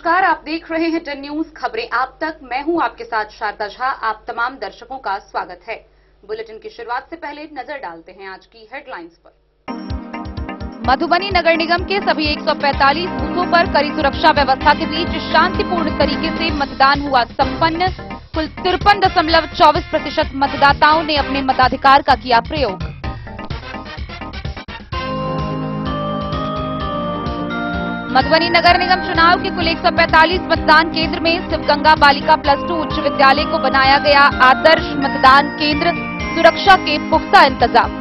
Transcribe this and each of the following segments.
नमस्कार, आप देख रहे हैं टन न्यूज खबरें आप तक। मैं हूं आपके साथ शारदा झा। आप तमाम दर्शकों का स्वागत है। बुलेटिन की शुरुआत से पहले नजर डालते हैं आज की हेडलाइंस पर। मधुबनी नगर निगम के सभी 145 बूथों पर कड़ी सुरक्षा व्यवस्था के बीच शांतिपूर्ण तरीके से मतदान हुआ संपन्न। कुल 53.24% मतदाताओं ने अपने मताधिकार का किया प्रयोग। मधुबनी नगर निगम चुनाव के कुल 145 मतदान केंद्र में शिवगंगा बालिका +2 उच्च विद्यालय को बनाया गया आदर्श मतदान केंद्र। सुरक्षा के पुख्ता इंतजाम।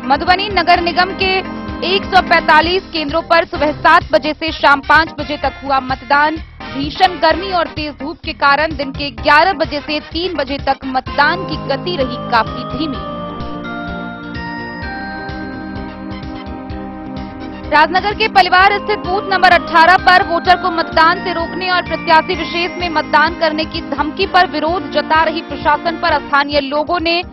मधुबनी नगर निगम के 145 केंद्रों पर सुबह 7 बजे से शाम 5 बजे तक हुआ मतदान। भीषण गर्मी और तेज धूप के कारण दिन के 11 बजे से 3 बजे तक मतदान की गति रही काफी धीमी। राजनगर के परिवार स्थित बूथ नंबर 18 पर वोटर को मतदान से रोकने और प्रत्याशी विशेष में मतदान करने की धमकी पर विरोध जता रही प्रशासन पर स्थानीय लोगों ने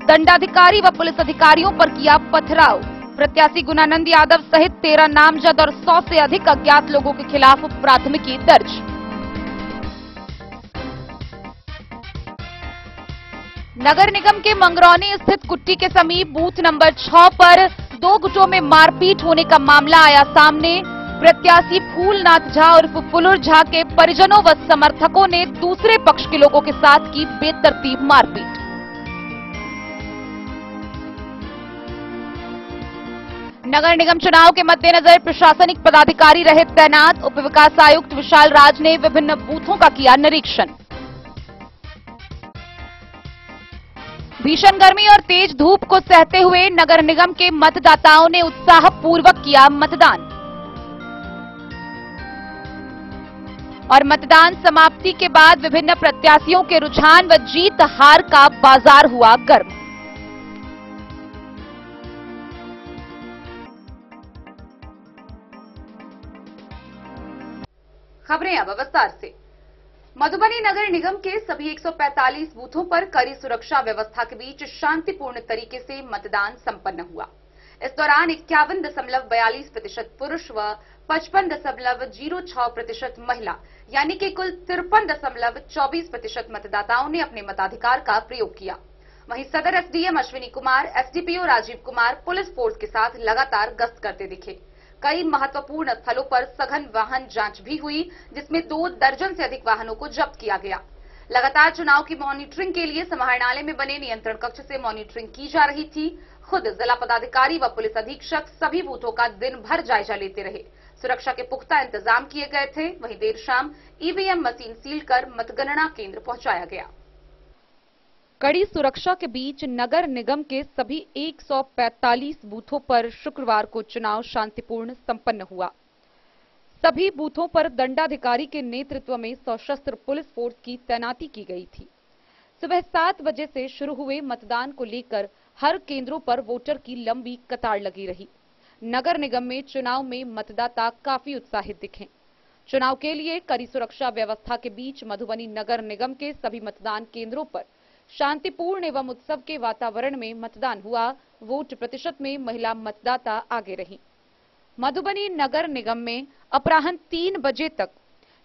दंडाधिकारी व पुलिस अधिकारियों पर किया पथराव। प्रत्याशी गुणानंद यादव सहित 13 नामजद और 100 से अधिक अज्ञात लोगों के खिलाफ प्राथमिकी दर्ज। नगर निगम के मंगरौनी स्थित कुट्टी के समीप बूथ नंबर 6 पर 2 गुटों में मारपीट होने का मामला आया सामने। प्रत्याशी फूलनाथ झा और पुलुर झा के परिजनों व समर्थकों ने दूसरे पक्ष के लोगों के साथ की बेतरतीब मारपीट। नगर निगम चुनाव के मद्देनजर प्रशासनिक पदाधिकारी रहे तैनात। उप विकास आयुक्त विशाल राज ने विभिन्न बूथों का किया निरीक्षण। भीषण गर्मी और तेज धूप को सहते हुए नगर निगम के मतदाताओं ने उत्साहपूर्वक किया मतदान और मतदान समाप्ति के बाद विभिन्न प्रत्याशियों के रुझान व जीत हार का बाजार हुआ गर्म। खबरें अब विस्तार से। मधुबनी नगर निगम के सभी 145 बूथों पर कड़ी सुरक्षा व्यवस्था के बीच शांतिपूर्ण तरीके से मतदान संपन्न हुआ। इस दौरान 51.42% पुरुष व 55.06% महिला यानी कि कुल 53.24% मतदाताओं ने अपने मताधिकार का प्रयोग किया। वहीं सदर SDM Ashwini Kumar, SDPO Rajiv Kumar police force के साथ लगातार गश्त करते दिखे। कई महत्वपूर्ण स्थलों पर सघन वाहन जांच भी हुई, जिसमें 2 दर्जन से अधिक वाहनों को जब्त किया गया। लगातार चुनाव की मॉनिटरिंग के लिए समाहरणालय में बने नियंत्रण कक्ष से मॉनिटरिंग की जा रही थी। खुद जिला पदाधिकारी व पुलिस अधीक्षक सभी बूथों का दिन भर जायजा लेते रहे। सुरक्षा के पुख्ता इंतजाम किए गए थे। वहीं देर शाम ईवीएम मशीन सील कर मतगणना केंद्र पहुंचाया गया। कड़ी सुरक्षा के बीच नगर निगम के सभी 145 बूथों पर शुक्रवार को चुनाव शांतिपूर्ण संपन्न हुआ। सभी बूथों पर दंडाधिकारी के नेतृत्व में सशस्त्र पुलिस फोर्स की तैनाती की गई थी। सुबह 7 बजे से शुरू हुए मतदान को लेकर हर केंद्रों पर वोटर की लंबी कतार लगी रही। नगर निगम में चुनाव में मतदाता काफी उत्साहित दिखे। चुनाव के लिए कड़ी सुरक्षा व्यवस्था के बीच मधुबनी नगर निगम के सभी मतदान केंद्रों पर शांतिपूर्ण एवं उत्सव के वातावरण में मतदान हुआ। वोट प्रतिशत में महिला मतदाता आगे रही। मधुबनी नगर निगम में अपराह्न 3 बजे तक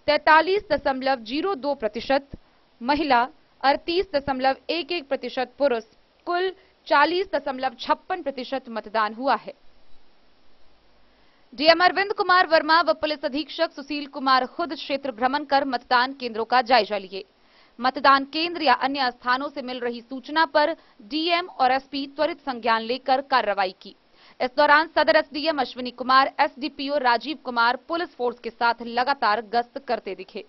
43.02% महिला, 38.11% पुरुष, कुल 40.56% मतदान हुआ है। डीएम अरविंद कुमार वर्मा व पुलिस अधीक्षक सुशील कुमार खुद क्षेत्र भ्रमण कर मतदान केंद्रों का जायजा लिए। मतदान केंद्र या अन्य स्थानों से मिल रही सूचना पर डीएम और एसपी त्वरित संज्ञान लेकर कार्रवाई की। इस दौरान सदर SDM Ashwini Kumar, SDPO Rajiv Kumar police force के साथ लगातार गश्त करते दिखे।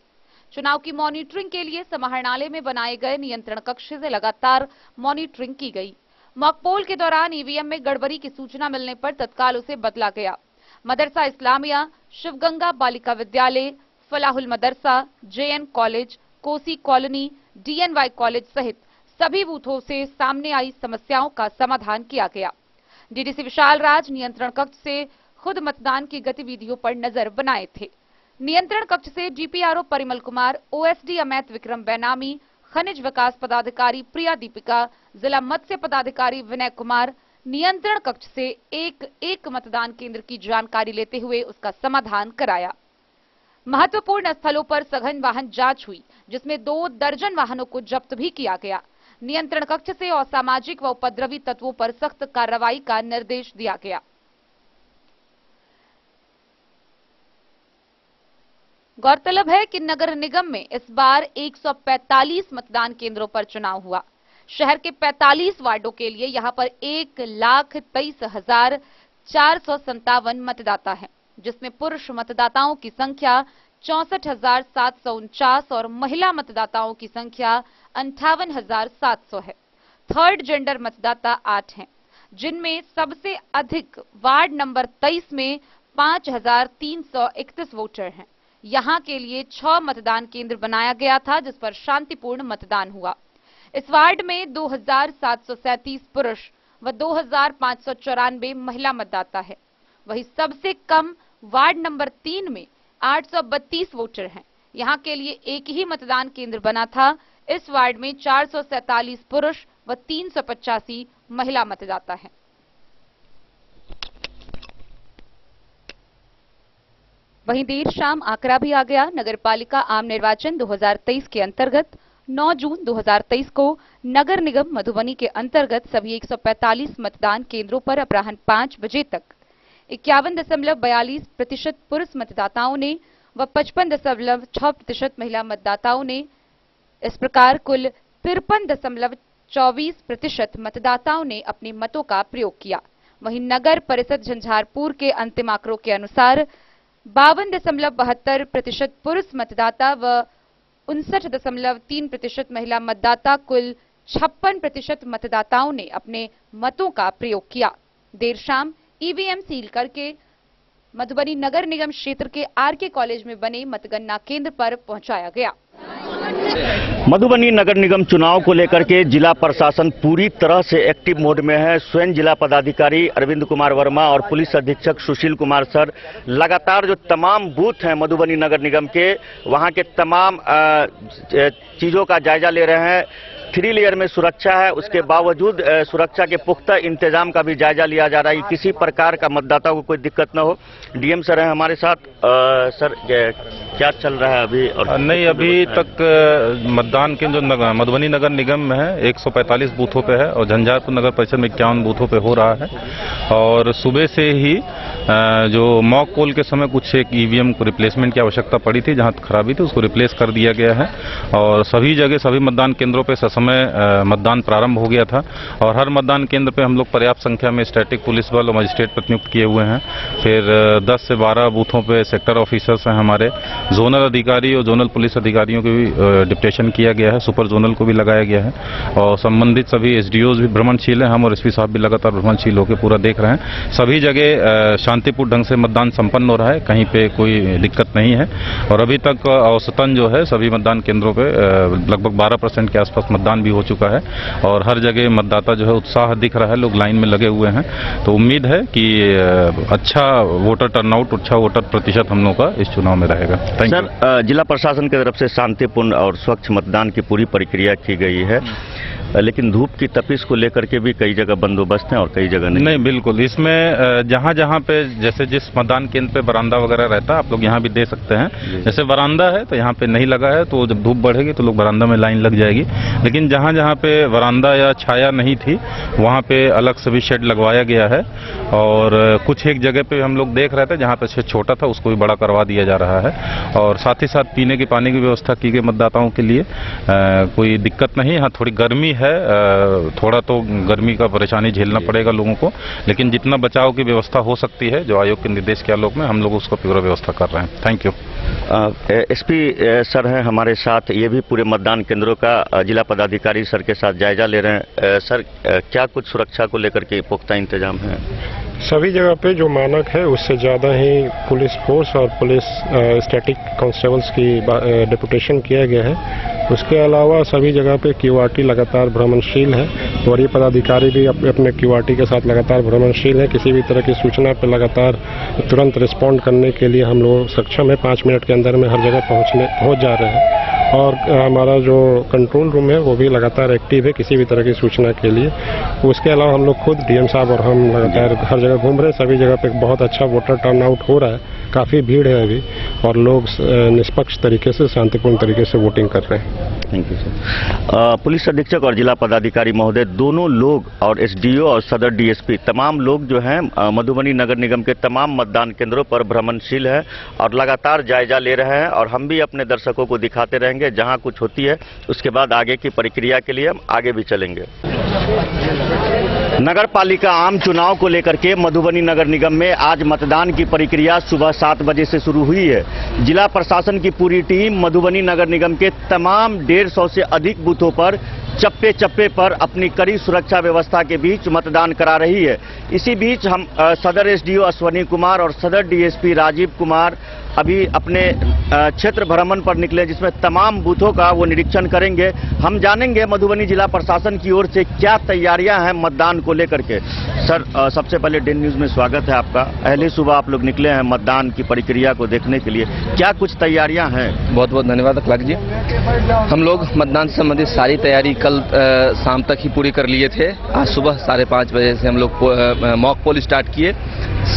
चुनाव की मॉनिटरिंग के लिए समाहरणालय में बनाए गए नियंत्रण कक्ष से लगातार मॉनिटरिंग की गई। मॉकपोल के दौरान ईवीएम में गड़बड़ी की सूचना मिलने पर तत्काल उसे बदला गया। मदरसा इस्लामिया, शिवगंगा बालिका विद्यालय, फलाहुल मदरसा, JN college, Kosi colony, DNY college सहित सभी बूथों से सामने आई समस्याओं का समाधान किया गया। डीडीसी विशाल राज नियंत्रण कक्ष से खुद मतदान की गतिविधियों पर नजर बनाए थे। नियंत्रण कक्ष से डीपीआरओ परिमल कुमार, ओएसडी अमैत विक्रम बैनामी, खनिज विकास पदाधिकारी प्रिया दीपिका, जिला मत्स्य पदाधिकारी विनय कुमार, नियंत्रण कक्ष से एक मतदान केंद्र की जानकारी लेते हुए उसका समाधान कराया। महत्वपूर्ण स्थलों पर सघन वाहन जांच हुई, जिसमें 2 दर्जन वाहनों को जब्त भी किया गया। नियंत्रण कक्ष से असामाजिक व उपद्रवी तत्वों पर सख्त कार्रवाई का निर्देश दिया गया। गौरतलब है कि नगर निगम में इस बार 145 मतदान केंद्रों पर चुनाव हुआ। शहर के 45 वार्डों के लिए यहां पर 1,23,457 मतदाता हैं, जिसमें पुरुष मतदाताओं की संख्या 64,749 और महिला मतदाताओं की संख्या 58,700 है। थर्ड जेंडर मतदाता 8 हैं, जिनमें सबसे अधिक वार्ड नंबर 23 में 5,331 वोटर हैं। यहां के लिए 6 मतदान केंद्र बनाया गया था, जिस पर शांतिपूर्ण मतदान हुआ। इस वार्ड में 2,737 पुरुष व 2,594 महिला मतदाता है। वहीं सबसे कम वार्ड नंबर 3 में 832 वोटर हैं। यहां के लिए एक ही मतदान केंद्र बना था। इस वार्ड में 447 पुरुष व 385 महिला मतदाता हैं। वहीं देर शाम आंकड़ा भी आ गया। नगरपालिका आम निर्वाचन 2023 के अंतर्गत 9 जून 2023 को नगर निगम मधुबनी के अंतर्गत सभी 145 मतदान केंद्रों पर अपराह्न 5 बजे तक 51.42% पुरुष मतदाताओं ने व 55.6% महिला मतदाताओं ने, इस प्रकार कुल 53.24% मतदाताओं ने अपने मतों का प्रयोग किया। वहीं नगर परिषद झंझारपुर के अंतिम आंकड़ों के अनुसार 52.72% पुरुष मतदाता व 59.3% महिला मतदाता, कुल 56% मतदाताओं ने अपने मतों का प्रयोग किया। देर शाम ईवीएम सील करके मधुबनी नगर निगम क्षेत्र के आरके कॉलेज में बने मतगणना केंद्र पर पहुंचाया गया। मधुबनी नगर निगम चुनाव को लेकर के जिला प्रशासन पूरी तरह से एक्टिव मोड में है। स्वयं जिला पदाधिकारी अरविंद कुमार वर्मा और पुलिस अधीक्षक सुशील कुमार सर लगातार जो तमाम बूथ हैं मधुबनी नगर निगम के, वहां के तमाम चीजों का जायजा ले रहे हैं। 3 लेयर में सुरक्षा है, उसके बावजूद सुरक्षा के पुख्ता इंतजाम का भी जायजा लिया जा रहा है कि किसी प्रकार का मतदाता को कोई दिक्कत न हो। डीएम सर हैं हमारे साथ। सर क्या चल रहा है अभी? और नहीं, अभी तक मतदान के जो मधुबनी नगर निगम में है 145 बूथों पे है और झंझारपुर नगर परिषद में 51 बूथों पे हो रहा है। और सुबह से ही जो मॉक पोल के समय कुछ एक ईवीएम को रिप्लेसमेंट की आवश्यकता पड़ी थी, जहां खराबी थी उसको रिप्लेस कर दिया गया है और सभी जगह सभी मतदान केंद्रों पे ससमय मतदान प्रारंभ हो गया था। और हर मतदान केंद्र पे हम लोग पर्याप्त संख्या में स्टैटिक पुलिस बल और मजिस्ट्रेट प्रतिनियुक्त किए हुए हैं। फिर 10 से 12 बूथों पे सेक्टर ऑफिसर्स हैं हमारे, जोनल अधिकारी और जोनल पुलिस अधिकारियों के भी डिप्टेशन किया गया है, सुपर जोनल को भी लगाया गया है और संबंधित सभी एसडीओज भी भ्रमणशील हैं। हम और एसपी साहब भी लगातार भ्रमणशील होकर पूरा देख रहे हैं। सभी जगह शांतिपूर्ण ढंग से मतदान संपन्न हो रहा है, कहीं पे कोई दिक्कत नहीं है। और अभी तक औसतन जो है सभी मतदान केंद्रों पे लगभग 12% के आसपास मतदान भी हो चुका है और हर जगह मतदाता जो है उत्साह दिख रहा है, लोग लाइन में लगे हुए हैं। तो उम्मीद है कि अच्छा वोटर टर्नआउट, अच्छा वोटर प्रतिशत हम लोग का इस चुनाव में रहेगा। Thank you. जिला प्रशासन की तरफ से शांतिपूर्ण और स्वच्छ मतदान की पूरी प्रक्रिया की गई है, लेकिन धूप की तपिश को लेकर के भी कई जगह बंदोबस्त है और कई जगह नहीं। बिल्कुल, इसमें जहां जहां पे जैसे जिस मतदान केंद्र पे बरामदा वगैरह रहता है, आप लोग यहां भी दे सकते हैं। जैसे बरामदा है तो यहां पे नहीं लगा है, तो जब धूप बढ़ेगी तो लोग बरामदा में लाइन लग जाएगी। लेकिन जहां जहां पे बरामदा या छाया नहीं थी वहां पे अलग से भी शेड लगवाया गया है और कुछ एक जगह पे हम लोग देख रहे थे जहां पे शेड छोटा था उसको भी बड़ा करवा दिया जा रहा है। और साथ ही साथ पीने के पानी की व्यवस्था की गई मतदाताओं के लिए, कोई दिक्कत नहीं। हाँ, थोड़ी गर्मी है, थोड़ा तो गर्मी का परेशानी झेलना पड़ेगा लोगों को, लेकिन जितना बचाव की व्यवस्था हो सकती है जो आयोग के निर्देश के आलोक में हम लोग उसको पूरा व्यवस्था कर रहे हैं। Thank you. एसपी सर हैं हमारे साथ, ये भी पूरे मतदान केंद्रों का जिला पदाधिकारी सर के साथ जायजा ले रहे हैं। सर, क्या कुछ सुरक्षा को लेकर के पुख्ता इंतजाम है? सभी जगह पे जो मानक है उससे ज़्यादा ही पुलिस फोर्स और पुलिस स्टैटिक कांस्टेबल्स की डिप्यूटेशन किया गया है। उसके अलावा सभी जगह पे क्यूआरटी लगातार भ्रमणशील है। वरीय पदाधिकारी भी अपने क्यूआरटी के साथ लगातार भ्रमणशील है। किसी भी तरह की सूचना पर लगातार तुरंत रिस्पॉन्ड करने के लिए हम लोग सक्षम है। 5 मिनट के अंदर में हर जगह पहुंच जा रहे हैं और हमारा जो कंट्रोल रूम है वो भी लगातार एक्टिव है किसी भी तरह की सूचना के लिए। उसके अलावा हम लोग खुद डीएम साहब और हम लगातार हर जगह घूम रहे हैं। सभी जगह पे बहुत अच्छा वोटर टर्नआउट हो रहा है, काफ़ी भीड़ है अभी और लोग निष्पक्ष तरीके से शांतिपूर्ण तरीके से वोटिंग कर रहे हैं। Thank you sir. पुलिस अधीक्षक और जिला पदाधिकारी महोदय दोनों लोग और एसडीओ और सदर डीएसपी तमाम लोग जो हैं मधुबनी नगर निगम के तमाम मतदान केंद्रों पर भ्रमणशील है और लगातार जायजा ले रहे हैं और हम भी अपने दर्शकों को दिखाते रहेंगे। जहां कुछ होती है उसके बाद आगे की प्रक्रिया के लिए हम आगे भी चलेंगे। नगर पालिका आम चुनाव को लेकर के मधुबनी नगर निगम में आज मतदान की प्रक्रिया सुबह 7 बजे से शुरू हुई है। जिला प्रशासन की पूरी टीम मधुबनी नगर निगम के तमाम 150 से अधिक बूथों पर चप्पे चप्पे पर अपनी कड़ी सुरक्षा व्यवस्था के बीच मतदान करा रही है। इसी बीच हम सदर एसडीओ अश्वनी कुमार और सदर डीएसपी राजीव कुमार अभी अपने क्षेत्र भ्रमण पर निकले, जिसमें तमाम बूथों का वो निरीक्षण करेंगे। हम जानेंगे मधुबनी जिला प्रशासन की ओर से क्या तैयारियां हैं मतदान को लेकर के। सर, सबसे पहले डेन न्यूज में स्वागत है आपका। पहले सुबह आप लोग निकले हैं मतदान की प्रक्रिया को देखने के लिए, क्या कुछ तैयारियां हैं? बहुत बहुत धन्यवाद अखलाक जी। हम लोग मतदान से संबंधित सारी तैयारी कल शाम तक ही पूरी कर लिए थे। आज सुबह 5:30 बजे से हम लोग मॉक पोल स्टार्ट किए।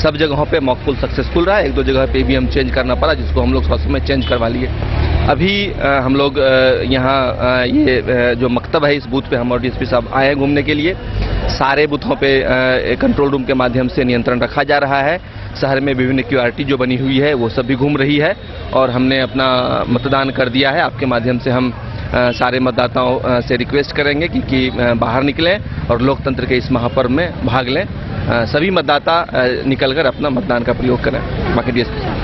सब जगहों पे मॉक पोल सक्सेसफुल रहा। 1-2 जगह पे भी हम चेंज करना पड़ा, जिसको हम लोग सौ में चेंज करवा लिए। अभी हम लोग यहाँ ये जो मकतब है इस बूथ पे हम और डीएसपी साहब आए हैं घूमने के लिए। सारे बूथों पे कंट्रोल रूम के माध्यम से नियंत्रण रखा जा रहा है। शहर में विभिन्न क्यूआरटी जो बनी हुई है वो सब भी घूम रही है और हमने अपना मतदान कर दिया है। आपके माध्यम से हम सारे मतदाताओं से रिक्वेस्ट करेंगे कि बाहर निकलें और लोकतंत्र के इस महापर्व में भाग लें। सभी मतदाता निकलकर अपना मतदान का प्रयोग करें। बाकी डीएसपी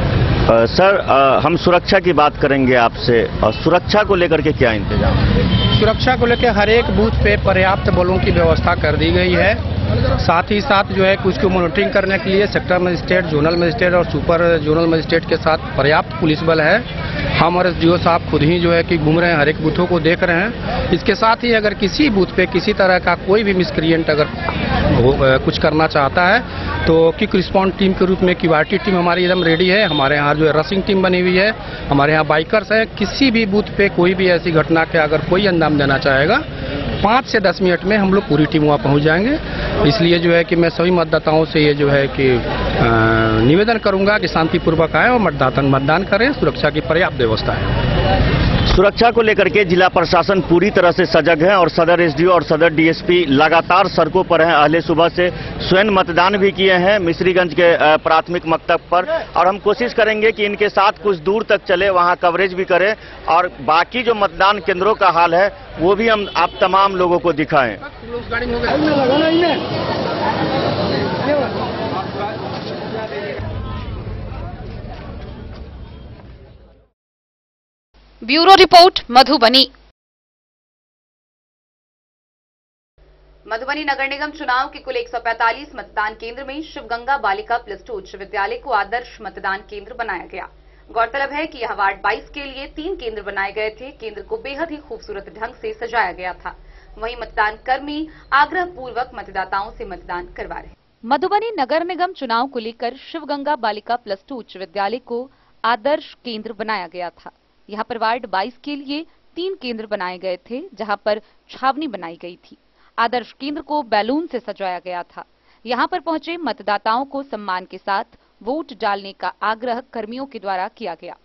सर, हम सुरक्षा की बात करेंगे आपसे। और सुरक्षा को लेकर के क्या इंतजाम? सुरक्षा को लेकर हर एक बूथ पे पर्याप्त बलों की व्यवस्था कर दी गई है। साथ ही साथ जो है कुछ को मॉनिटरिंग करने के लिए सेक्टर मजिस्ट्रेट, जोनल मजिस्ट्रेट और सुपर जोनल मजिस्ट्रेट के साथ पर्याप्त पुलिस बल है। हम और एसडीओ साहब खुद ही जो है कि घूम रहे हैं, हर एक बूथों को देख रहे हैं। इसके साथ ही अगर किसी बूथ पे किसी तरह का कोई भी मिसक्रिएंट अगर कुछ करना चाहता है तो क्विक रिस्पॉन्स टीम के रूप में क्यूआरटी टीम हमारी एकदम रेडी है। हमारे यहाँ जो है रसिंग टीम बनी हुई है, हमारे यहाँ बाइकर्स है। किसी भी बूथ पे कोई भी ऐसी घटना के अगर कोई अंजाम देना चाहेगा 5 से 10 मिनट में हम लोग पूरी टीम वहाँ पहुँच जाएंगे। इसलिए जो है कि मैं सभी मतदाताओं से ये जो है कि निवेदन करूंगा कि शांतिपूर्वक आए और मतदान करें। सुरक्षा की पर्याप्त व्यवस्था है। सुरक्षा को लेकर के जिला प्रशासन पूरी तरह से सजग है और सदर एसडीओ और सदर डीएसपी लगातार सड़कों पर हैं। अहले सुबह से स्वयं मतदान भी किए हैं मिश्रीगंज के प्राथमिक मकतब पर और हम कोशिश करेंगे कि इनके साथ कुछ दूर तक चले, वहां कवरेज भी करें और बाकी जो मतदान केंद्रों का हाल है वो भी हम आप तमाम लोगों को दिखाएं। Bureau report Madhubani. मधुबनी नगर निगम चुनाव के कुल 145 मतदान केंद्र में शिवगंगा बालिका +2 उच्च विद्यालय को आदर्श मतदान केंद्र बनाया गया। गौरतलब है कि यह वार्ड 22 के लिए 3 केंद्र बनाए गए थे। केंद्र को बेहद ही खूबसूरत ढंग से सजाया गया था। वहीं मतदान कर्मी आग्रह पूर्वक मतदाताओं से मतदान करवा रहे। मधुबनी नगर निगम चुनाव को लेकर शिवगंगा बालिका +2 उच्च विद्यालय को आदर्श केंद्र बनाया गया था। यहाँ पर वार्ड 22 के लिए 3 केंद्र बनाए गए थे, जहां पर छावनी बनाई गई थी। आदर्श केंद्र को बैलून से सजाया गया था। यहाँ पर पहुंचे मतदाताओं को सम्मान के साथ वोट डालने का आग्रह कर्मियों के द्वारा किया गया।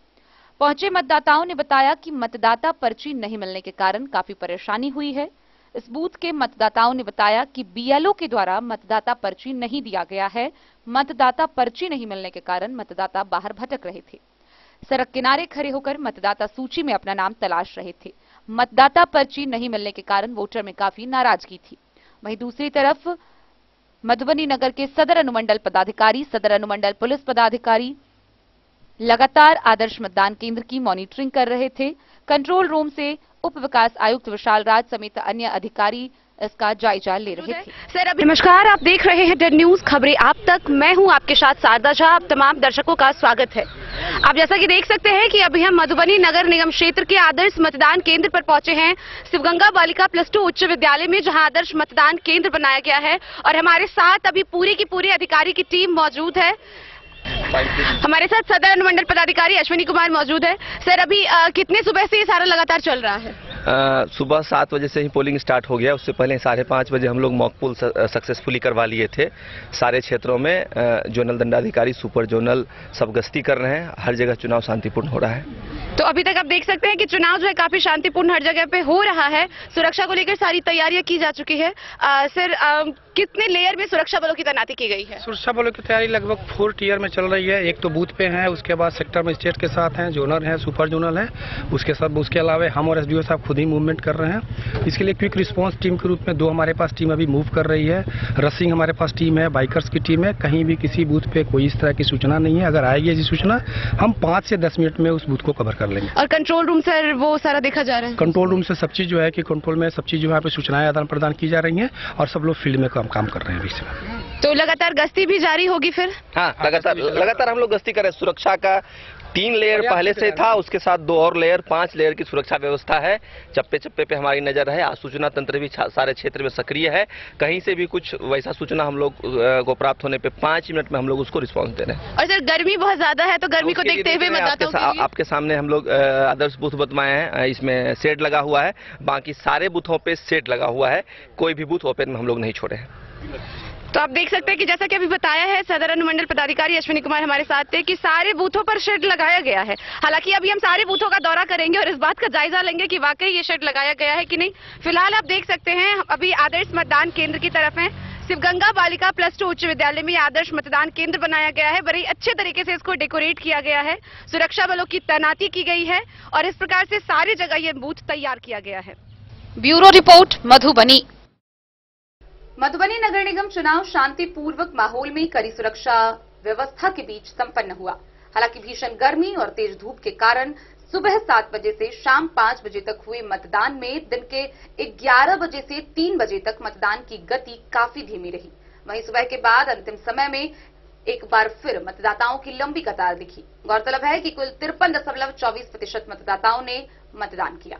पहुंचे मतदाताओं ने बताया कि मतदाता पर्ची नहीं मिलने के कारण काफी परेशानी हुई है। इस बूथ के मतदाताओं ने बताया कि बीएलओ के द्वारा मतदाता पर्ची नहीं दिया गया है। मतदाता पर्ची नहीं मिलने के कारण मतदाता बाहर भटक रहे थे। सड़क किनारे खड़े होकर मतदाता सूची में अपना नाम तलाश रहे थे। मतदाता पर्ची नहीं मिलने के कारण वोटर में काफी नाराजगी थी। वहीं दूसरी तरफ मधुबनी नगर के सदर अनुमंडल पदाधिकारी, सदर अनुमंडल पुलिस पदाधिकारी लगातार आदर्श मतदान केंद्र की मॉनिटरिंग कर रहे थे। कंट्रोल रूम से उप विकास आयुक्त विशाल राज समेत अन्य अधिकारी इसका जायजा ले रहे थे। सर अब नमस्कार, आप देख रहे हैं डेन न्यूज खबरें आप तक। मैं हूं आपके साथ शारदा झा। आप तमाम दर्शकों का स्वागत है। आप जैसा कि देख सकते हैं कि अभी हम मधुबनी नगर निगम क्षेत्र के आदर्श मतदान केंद्र पर पहुंचे हैं, शिवगंगा बालिका +2 उच्च विद्यालय में, जहां आदर्श मतदान केंद्र बनाया गया है और हमारे साथ अभी पूरी की पूरी अधिकारी की टीम मौजूद है। हमारे साथ सदर अनुमंडल पदाधिकारी अश्विनी कुमार मौजूद है। सर, अभी कितने सुबह से ये सारा लगातार चल रहा है? सुबह 7 बजे से ही पोलिंग स्टार्ट हो गया। उससे पहले 5:30 बजे हम लोग मॉक पोल सक्सेसफुली करवा लिए थे। सारे क्षेत्रों में जोनल दंडाधिकारी, सुपर जोनल सब गश्ती कर रहे हैं। हर जगह चुनाव शांतिपूर्ण हो रहा है। तो अभी तक आप देख सकते हैं कि चुनाव जो है काफी शांतिपूर्ण हर जगह पे हो रहा है। सुरक्षा को लेकर सारी तैयारियां की जा चुकी है। सर, कितने लेयर में सुरक्षा बलों की तैनाती की गई है? सुरक्षा बलों की तैयारी लगभग 4 टियर में चल रही है। एक तो बूथ पे है, उसके बाद सेक्टर मजिस्ट्रेट के साथ हैं, जोनल है, सुपर जोनल है। उसके अलावा हम और एसडीओ साहब खुद ही मूवमेंट कर रहे हैं। इसके लिए क्विक रिस्पांस टीम के रूप में 2 हमारे पास टीम अभी मूव कर रही है। रसिंग हमारे पास टीम है, बाइकर्स की टीम है। कहीं भी किसी बूथ पे कोई इस तरह की सूचना नहीं है। अगर आएगी ऐसी सूचना, हम 5 से 10 मिनट में उस बूथ को कवर कर लेंगे। और कंट्रोल रूम सर, वो सारा देखा जा रहा है? कंट्रोल रूम से सब चीज जो है कि कंट्रोल में सब चीज जो है पे सूचनाएं आदान प्रदान की जा रही हैं और सब लोग फील्ड में काम कर रहे हैं अभी से। तो लगातार गश्ती भी जारी होगी फिर? हाँ, लगातार हम लोग गश्ती करें। सुरक्षा का 3 लेयर पहले से था, उसके साथ 2 और लेयर, 5 लेयर की सुरक्षा व्यवस्था है। चप्पे चप्पे पे हमारी नजर है। आज सूचना तंत्र भी सारे क्षेत्र में सक्रिय है। कहीं से भी कुछ वैसा सूचना हम लोग को प्राप्त होने पे 5 मिनट में हम लोग उसको रिस्पांस दे रहे हैं। और सर, गर्मी बहुत ज्यादा है, तो गर्मी को देखते हुए मतदाताओं आपके सामने हम लोग आदर्श बूथ बताए हैं। इसमें शेड लगा हुआ है। बाकी सारे बूथों पे शेड लगा हुआ है। कोई भी बूथ ओपन में हम लोग नहीं छोड़े हैं। तो आप देख सकते हैं कि जैसा कि अभी बताया है सदर अनुमंडल पदाधिकारी अश्विनी कुमार हमारे साथ थे कि सारे बूथों पर शेड लगाया गया है। हालांकि अभी हम सारे बूथों का दौरा करेंगे और इस बात का जायजा लेंगे कि वाकई ये शेड लगाया गया है कि नहीं। फिलहाल आप देख सकते हैं अभी आदर्श मतदान केंद्र की तरफ है। शिवगंगा बालिका +2 उच्च विद्यालय में आदर्श मतदान केंद्र बनाया गया है। बड़े अच्छे तरीके से इसको डेकोरेट किया गया है। सुरक्षा बलों की तैनाती की गई है और इस प्रकार से सारी जगह ये बूथ तैयार किया गया है। Bureau report, Madhubani. मधुबनी नगर निगम चुनाव शांतिपूर्वक माहौल में कड़ी सुरक्षा व्यवस्था के बीच संपन्न हुआ। हालांकि भीषण गर्मी और तेज धूप के कारण सुबह 7 बजे से शाम 5 बजे तक हुए मतदान में दिन के 11 बजे से 3 बजे तक मतदान की गति काफी धीमी रही। वहीं सुबह के बाद अंतिम समय में एक बार फिर मतदाताओं की लंबी कतार दिखी। गौरतलब है कि कुल 53.24% मतदाताओं ने मतदान किया।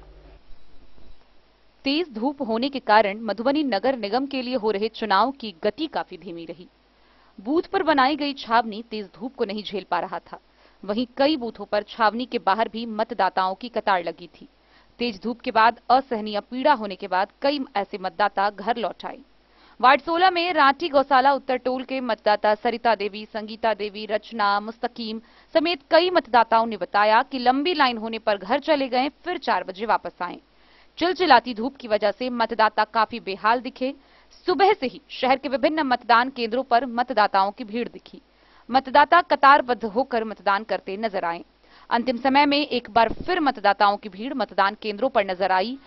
तेज धूप होने के कारण मधुबनी नगर निगम के लिए हो रहे चुनाव की गति काफी धीमी रही। बूथ पर बनाई गई छावनी तेज धूप को नहीं झेल पा रहा था। वहीं कई बूथों पर छावनी के बाहर भी मतदाताओं की कतार लगी थी। तेज धूप के बाद असहनीय पीड़ा होने के बाद कई ऐसे मतदाता घर लौट आए। वार्ड 16 में रांटी गौशाला उत्तर टोल के मतदाता सरिता देवी, संगीता देवी, रचना, मुस्तकीम समेत कई मतदाताओं ने बताया कि लंबी लाइन होने पर घर चले गए, फिर 4 बजे वापस आए। चिलचिलाती धूप की वजह से मतदाता काफी बेहाल दिखे। सुबह से ही शहर के विभिन्न मतदान केंद्रों पर मतदाताओं की भीड़ दिखी। मतदाता कतारबद्ध होकर मतदान करते नजर आए। अंतिम समय में एक बार फिर मतदाताओं की भीड़ मतदान केंद्रों पर नजर आई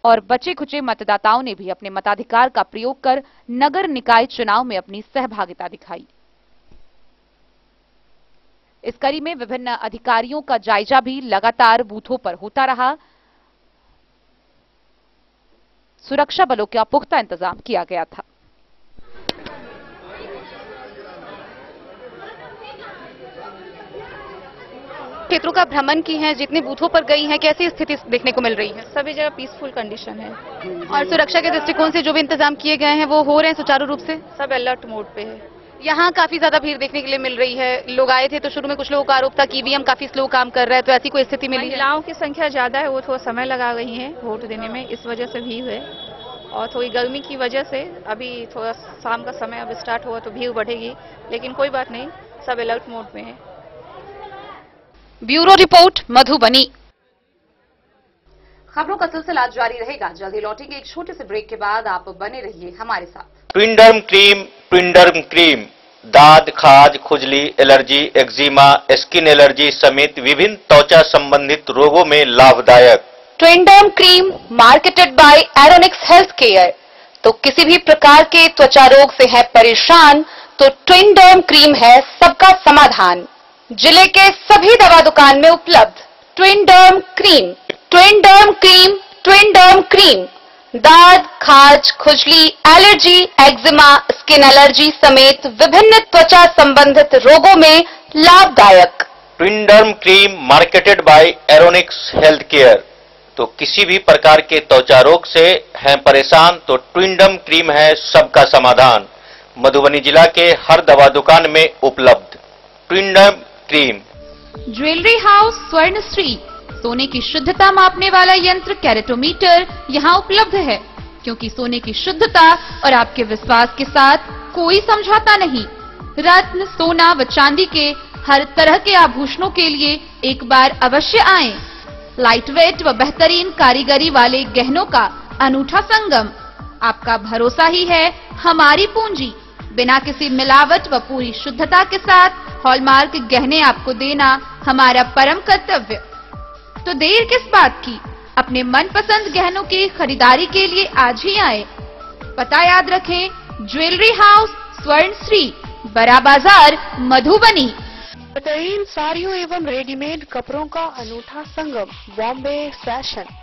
और बचे खुचे मतदाताओं ने भी अपने मताधिकार का प्रयोग कर नगर निकाय चुनाव में अपनी सहभागिता दिखाई। इस कड़ी में विभिन्न अधिकारियों का जायजा भी लगातार बूथों पर होता रहा। सुरक्षा बलों का पुख्ता इंतजाम किया गया था। क्षेत्रों का भ्रमण की है, जितने बूथों पर गई हैं, कैसी स्थिति देखने को मिल रही है? सभी जगह पीसफुल कंडीशन है और सुरक्षा के दृष्टिकोण से जो भी इंतजाम किए गए हैं वो हो रहे हैं सुचारू रूप से? सब अलर्ट मोड पे है। यहाँ काफी ज्यादा भीड़ देखने के लिए मिल रही है। लोग आए थे तो शुरू में कुछ लोगों का आरोप था कि ईवीएम काफी स्लो काम कर रहा है, तो ऐसी कोई स्थिति मिली? महिलाओं की संख्या ज्यादा है, वो थोड़ा समय लगा गई है वोट देने में, इस वजह से भी हुए। और थोड़ी गर्मी की वजह से अभी थोड़ा शाम का समय अब स्टार्ट हुआ तो भीड़ बढ़ेगी, लेकिन कोई बात नहीं, सब अलर्ट मोड में है। Bureau report, Madhubani. खबरों का सिलसिला जारी रहेगा। जल्दी लौटेंगे एक छोटे से ब्रेक के बाद। आप बने रहिए हमारे साथ। ट्विंडर्म क्रीम दाद, खाज, खुजली, एलर्जी, एक्जिमा, स्किन एलर्जी समेत विभिन्न त्वचा संबंधित रोगों में लाभदायक। Twinderm cream marketed by Aeronix health care. तो किसी भी प्रकार के त्वचा रोग से है परेशान तो ट्विंडर्म क्रीम है सबका समाधान। जिले के सभी दवा दुकान में उपलब्ध ट्विंडर्म क्रीम। ट्विंडर्म क्रीम, ट्विंडर्म क्रीम दाद, खाज, खुजली, एलर्जी, एक्जिमा, स्किन एलर्जी समेत विभिन्न त्वचा संबंधित रोगों में लाभदायक। Twinderm cream marketed by Aeronix health care. तो किसी भी प्रकार के त्वचा रोग से हैं परेशान तो ट्विंडर्म क्रीम है सबका समाधान। मधुबनी जिला के हर दवा दुकान में उपलब्ध प्रीमियम क्रीम। ज्वेलरी हाउस स्वर्ण श्री, सोने की शुद्धता मापने वाला यंत्र कैरेटोमीटर यहाँ उपलब्ध है, क्योंकि सोने की शुद्धता और आपके विश्वास के साथ कोई समझौता नहीं। रत्न, सोना व चांदी के हर तरह के आभूषणों के लिए एक बार अवश्य आएं। लाइट वेट व बेहतरीन कारीगरी वाले गहनों का अनूठा संगम। आपका भरोसा ही है हमारी पूंजी। बिना किसी मिलावट व पूरी शुद्धता के साथ हॉलमार्क गहने आपको देना हमारा परम कर्तव्य। तो देर किस बात की, अपने मनपसंद गहनों की खरीदारी के लिए आज ही आए। पता याद रखें, ज्वेलरी हाउस स्वर्ण श्री, बड़ा बाजार, मधुबनी। बेहतरीन साड़ियों एवं रेडीमेड कपड़ों का अनूठा संगम, बॉम्बे फैशन।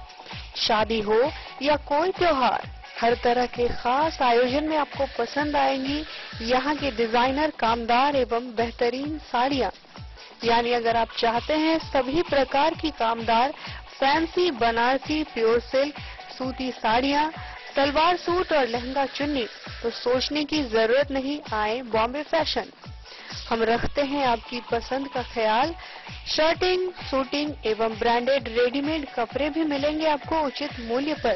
शादी हो या कोई त्योहार, हर तरह के खास आयोजन में आपको पसंद आएंगी यहाँ की डिजाइनर, कामदार एवं बेहतरीन साड़ियाँ। यानी अगर आप चाहते हैं सभी प्रकार की कामदार, फैंसी, बनारसी, प्योर सिल्क, सूती साड़ियाँ, सलवार सूट और लहंगा चुन्नी, तो सोचने की जरूरत नहीं, आए बॉम्बे फैशन। हम रखते हैं आपकी पसंद का ख्याल। शर्टिंग, सूटिंग एवं ब्रांडेड रेडीमेड कपड़े भी मिलेंगे आपको उचित मूल्य पर।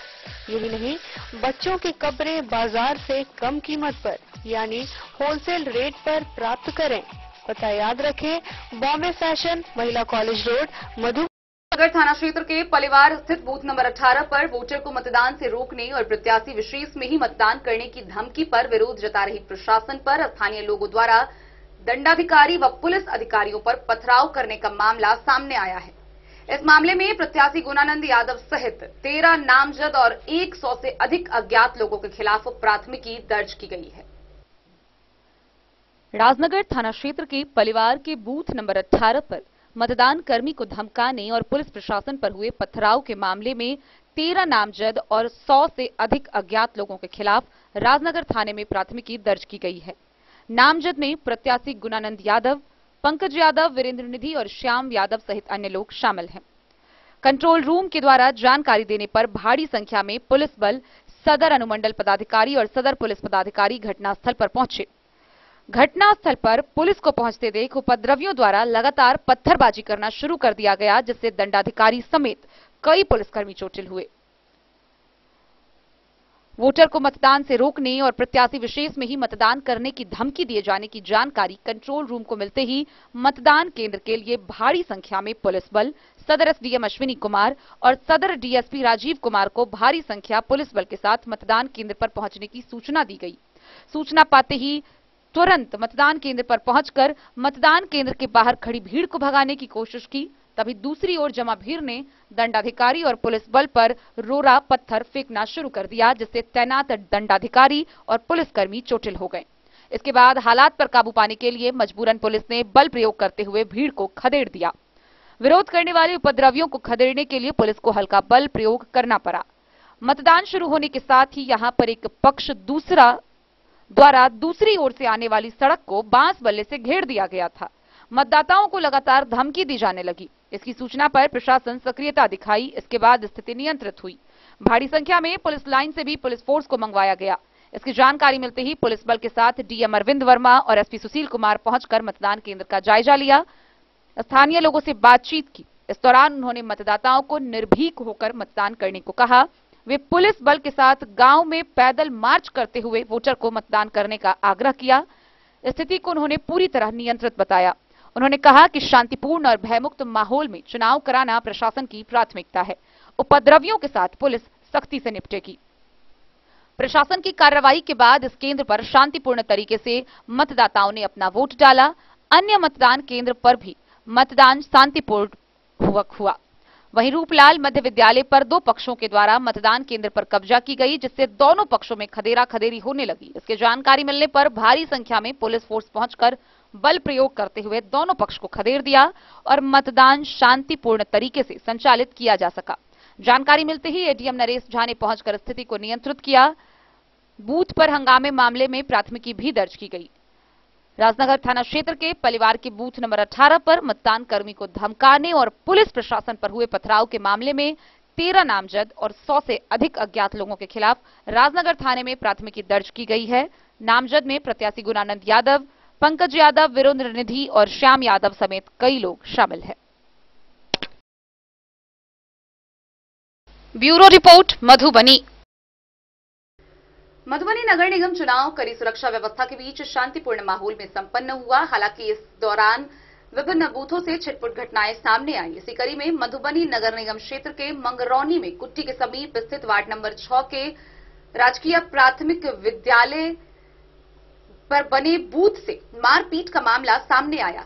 यही नहीं, बच्चों के कपड़े बाजार से कम कीमत पर यानी होलसेल रेट पर प्राप्त करें। पता याद रखें, बॉम्बे फैशन, महिला कॉलेज रोड, मधु। नगर थाना क्षेत्र के पलिवार स्थित बूथ नंबर 18 पर वोटर को मतदान से रोकने और प्रत्याशी विशेष में ही मतदान करने की धमकी पर विरोध जता रही प्रशासन पर स्थानीय लोगों द्वारा दंडाधिकारी व पुलिस अधिकारियों पर पथराव करने का मामला सामने आया है। इस मामले में प्रत्याशी गुणानंद यादव सहित 13 नामजद और 100 से अधिक अज्ञात लोगों के खिलाफ प्राथमिकी दर्ज की गई है। राजनगर थाना क्षेत्र के पलिवार के बूथ नंबर 18 पर मतदान कर्मी को धमकाने और पुलिस प्रशासन पर हुए पथराव के मामले में 13 नामजद और 100 से अधिक अज्ञात लोगों के खिलाफ राजनगर थाने में प्राथमिकी दर्ज की गई है। नामजद में प्रत्याशी गुणानंद यादव, पंकज यादव, वीरेंद्र निधि और श्याम यादव सहित अन्य लोग शामिल हैं। कंट्रोल रूम के द्वारा जानकारी देने पर भारी संख्या में पुलिस बल, सदर अनुमंडल पदाधिकारी और सदर पुलिस पदाधिकारी घटनास्थल पर पहुंचे। घटनास्थल पर पुलिस को पहुंचते देख उपद्रवियों द्वारा लगातार पत्थरबाजी करना शुरू कर दिया गया, जिससे दंडाधिकारी समेत कई पुलिसकर्मी चोटिल हुए। वोटर को मतदान से रोकने और प्रत्याशी विशेष में ही मतदान करने की धमकी दिए जाने की जानकारी कंट्रोल रूम को मिलते ही मतदान केंद्र के लिए भारी संख्या में पुलिस बल, सदर एसडीएम अश्विनी कुमार और सदर डीएसपी राजीव कुमार को भारी संख्या पुलिस बल के साथ मतदान केंद्र पर पहुंचने की सूचना दी गई। सूचना पाते ही तुरंत मतदान केंद्र पर पहुंचकर मतदान केंद्र के बाहर खड़ी भीड़ को भगाने की कोशिश की। तभी दूसरी ओर जमा भीड़ ने दंडाधिकारी और पुलिस बल पर रोड़ा पत्थर फेंकना शुरू कर दिया, जिससे तैनात दंडाधिकारी और पुलिसकर्मी चोटिल हो गए। इसके बाद हालात पर काबू पाने के लिए मजबूरन पुलिस ने बल प्रयोग करते हुए भीड़ को खदेड़ दिया। विरोध करने वाले उपद्रवियों को खदेड़ने के लिए पुलिस को हल्का बल प्रयोग करना पड़ा। मतदान शुरू होने के साथ ही यहां पर एक पक्ष द्वारा दूसरी ओर से आने वाली सड़क को बांस बल्ले से घेर दिया गया था। मतदाताओं को लगातार धमकी दी जाने लगी। इसकी सूचना पर प्रशासन सक्रियता दिखाई। इसके बाद स्थिति नियंत्रित हुई। भारी संख्या में पुलिस लाइन से भी पुलिस फोर्स को मंगवाया गया। इसकी जानकारी मिलते ही पुलिस बल के साथ डीएम अरविंद वर्मा और एसपी सुशील कुमार पहुंचकर मतदान केंद्र का जायजा लिया, स्थानीय लोगों से बातचीत की। इस दौरान उन्होंने मतदाताओं को निर्भीक होकर मतदान करने को कहा। वे पुलिस बल के साथ गांव में पैदल मार्च करते हुए वोटर को मतदान करने का आग्रह किया। स्थिति को उन्होंने पूरी तरह नियंत्रित बताया। उन्होंने कहा कि शांतिपूर्ण और भयमुक्त माहौल में चुनाव कराना प्रशासन की प्राथमिकता है। उपद्रवियों के साथ पुलिस सख्ती से निपटेगी। प्रशासन की कार्रवाई के बाद इस केंद्र पर शांतिपूर्ण तरीके से मतदाताओं ने अपना वोट डाला। अन्य मतदान केंद्र पर भी मतदान शांतिपूर्ण हुआ। वहीं रूपलाल मध्य विद्यालय पर 2 पक्षों के द्वारा मतदान केंद्र पर कब्जा की गई, जिससे दोनों पक्षों में खदेरा खदेरी होने लगी। इसके जानकारी मिलने पर भारी संख्या में पुलिस फोर्स पहुंचकर बल प्रयोग करते हुए दोनों पक्ष को खदेड़ दिया और मतदान शांतिपूर्ण तरीके से संचालित किया जा सका। जानकारी मिलते ही एडीएम नरेश झा ने पहुंचकर स्थिति को नियंत्रित किया। बूथ पर हंगामे मामले में प्राथमिकी भी दर्ज की गई। राजनगर थाना क्षेत्र के पलिवार के बूथ नंबर 18 पर मतदान कर्मी को धमकाने और पुलिस प्रशासन पर हुए पथराव के मामले में 13 नामजद और 100 से अधिक अज्ञात लोगों के खिलाफ राजनगर थाने में प्राथमिकी दर्ज की गई है। नामजद में प्रत्याशी गुणानंद यादव, पंकज यादव, वीरेंद्र निधि और श्याम यादव समेत कई लोग शामिल हैं। Bureau report, Madhubani. मधुबनी नगर निगम चुनाव कड़ी सुरक्षा व्यवस्था के बीच शांतिपूर्ण माहौल में संपन्न हुआ। हालांकि इस दौरान विभिन्न बूथों से छिटपुट घटनाएं सामने आई। इसी कड़ी में मधुबनी नगर निगम क्षेत्र के मंगरौनी में कुट्टी के समीप स्थित वार्ड नंबर 6 के राजकीय प्राथमिक विद्यालय पर बने बूथ से मारपीट का मामला सामने आया।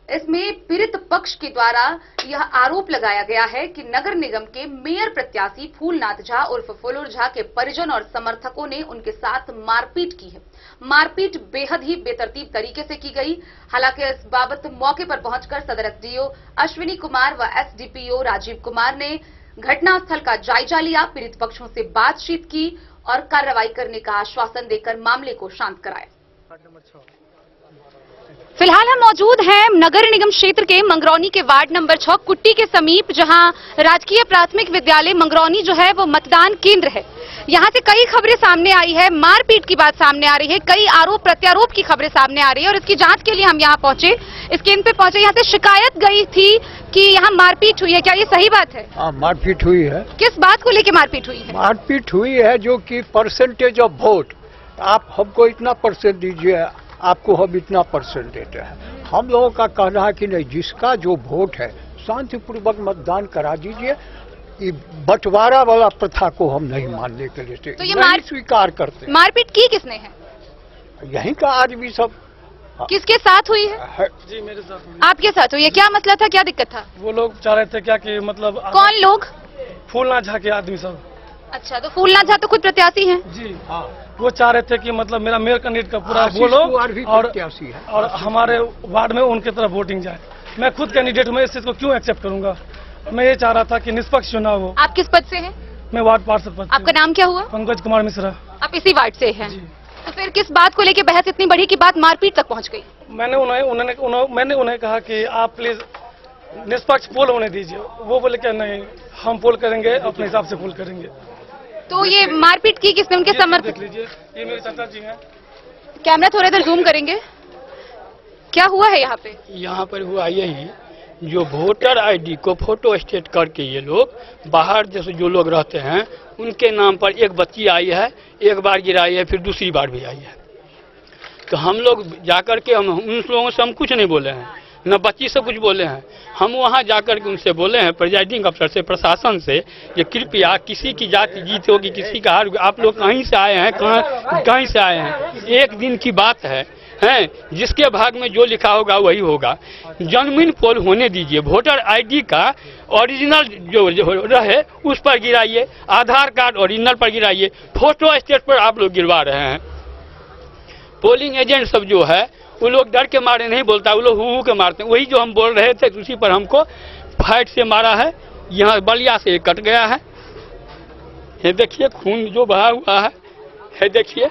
इसमें पीड़ित पक्ष के द्वारा यह आरोप लगाया गया है कि नगर निगम के मेयर प्रत्याशी फूलनाथ झा उर्फ फुलुर झा के परिजन और समर्थकों ने उनके साथ मारपीट की है। मारपीट बेहद ही बेतरतीब तरीके से की गई। हालांकि इस बाबत मौके पर पहुंचकर सदर एसडीओ अश्विनी कुमार व एसडीपीओ राजीव कुमार ने घटनास्थल का जायजा लिया, पीड़ित पक्षों से बातचीत की और कार्रवाई करने का आश्वासन देकर मामले को शांत कराया। फिलहाल हम मौजूद हैं नगर निगम क्षेत्र के मंगरौनी के वार्ड नंबर 6 कुट्टी के समीप, जहां राजकीय प्राथमिक विद्यालय मंगरौनी जो है वो मतदान केंद्र है। यहां से कई खबरें सामने आई है, मारपीट की बात सामने आ रही है, कई आरोप प्रत्यारोप की खबरें सामने आ रही है और इसकी जांच के लिए हम यहां पहुंचे, इस केंद्र पे पहुंचे। यहां से शिकायत गई थी कि यहां मारपीट हुई है, क्या ये सही बात है? हाँ, मारपीट हुई है। किस बात को लेकर मारपीट हुई है? मारपीट हुई है जो कि परसेंटेज ऑफ वोट, आप हमको इतना परसेंट दीजिए, आपको हम इतना परसेंट देते हैं। हम लोगों का कहना है कि नहीं, जिसका जो वोट है शांतिपूर्वक मतदान करा दीजिए। ये बंटवारा वाला प्रथा को हम नहीं मानने के लिए तो ये नहीं स्वीकार करते। मारपीट की किसने है? यहीं का आदमी सब। किसके साथ हुई है? जी मेरे साथ हुई। आपके साथ हुई है? क्या मसला था, क्या दिक्कत था? वो लोग चाह रहे थे क्या कि मतलब कौन लोग? फूलनाथ झा के आदमी सब। अच्छा, तो फूलनाथ झा तो खुद प्रत्याशी हैं। जी हाँ, वो चाह रहे थे कि मतलब मेरा मेयर कैंडिडेट का पूरा बोलो और हमारे वार्ड में उनके तरफ वोटिंग जाए। मैं खुद कैंडिडेट हूँ, मैं इस चीज को क्यों एक्सेप्ट करूंगा? मैं ये चाह रहा था कि निष्पक्ष चुनाव हो। आप किस पद से हैं? मैं वार्ड पार्षद पद। आपका नाम क्या हुआ? पंकज कुमार मिश्रा। आप इसी वार्ड से हैं? तो फिर किस बात को लेकर बहस इतनी बढ़ी कि बात मारपीट तक पहुंच गई? मैंने उन्हें कहा कि आप प्लीज निष्पक्ष पोल होने दीजिए। वो बोले क्या नहीं, हम पोल करेंगे, अपने हिसाब से पोल करेंगे। तो ये मारपीट की किसने? उनके समर्थक। देख लीजिए, ये मेरे चाचा जी हैं। कैमरा थोड़ा इधर जूम करेंगे। क्या हुआ है यहाँ पे? यहाँ पर हुआ यही, जो वोटर आईडी को फोटो स्टेट करके ये लोग बाहर जैसे जो लोग रहते हैं उनके नाम पर एक बच्ची आई है, एक बार गिराई है, फिर दूसरी बार भी आई है। तो हम लोग जाकर के हम उन लोगों से हम कुछ नहीं बोले हैं, न बच्ची से कुछ बोले हैं। हम वहाँ जाकर के उनसे बोले हैं, प्रिजाइडिंग अफसर से, प्रशासन से, कि कृपया किसी की जाति जीत होगी, किसी का हार, आप लोग कहीं से आए हैं, कहीं से आए हैं, एक दिन की बात है, जिसके भाग में जो लिखा होगा वही होगा। जेन्युइन पोल होने दीजिए। वोटर आईडी का ओरिजिनल जो रहे उस पर गिराइए, आधार कार्ड ओरिजिनल पर गिराइए, फोटो स्टेट पर आप लोग गिरवा रहे हैं। पोलिंग एजेंट सब जो है वो लोग डर के मारे नहीं बोलता, वो लोग हु के मारते हैं। वही जो हम बोल रहे थे उसी पर हमको फाइट से मारा है। यहाँ बलिया से कट गया है, ये देखिए खून जो बहा हुआ है देखिए।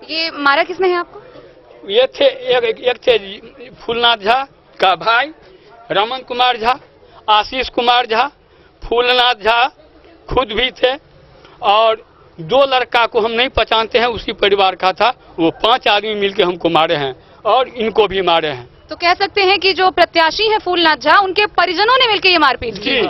ये मारा किसने है आपको? ये थे एक थे फूलनाथ झा का भाई रमन कुमार झा, आशीष कुमार झा, फूलनाथ झा खुद भी थे, और दो लड़का को हम नहीं पहचानते हैं, उसी परिवार का था। वो 5 आदमी मिलकर हमको मारे हैं और इनको भी मारे हैं। तो कह सकते हैं कि जो प्रत्याशी हैं फूलनाथ झा, उनके परिजनों ने मिलकर ये मारपीट की।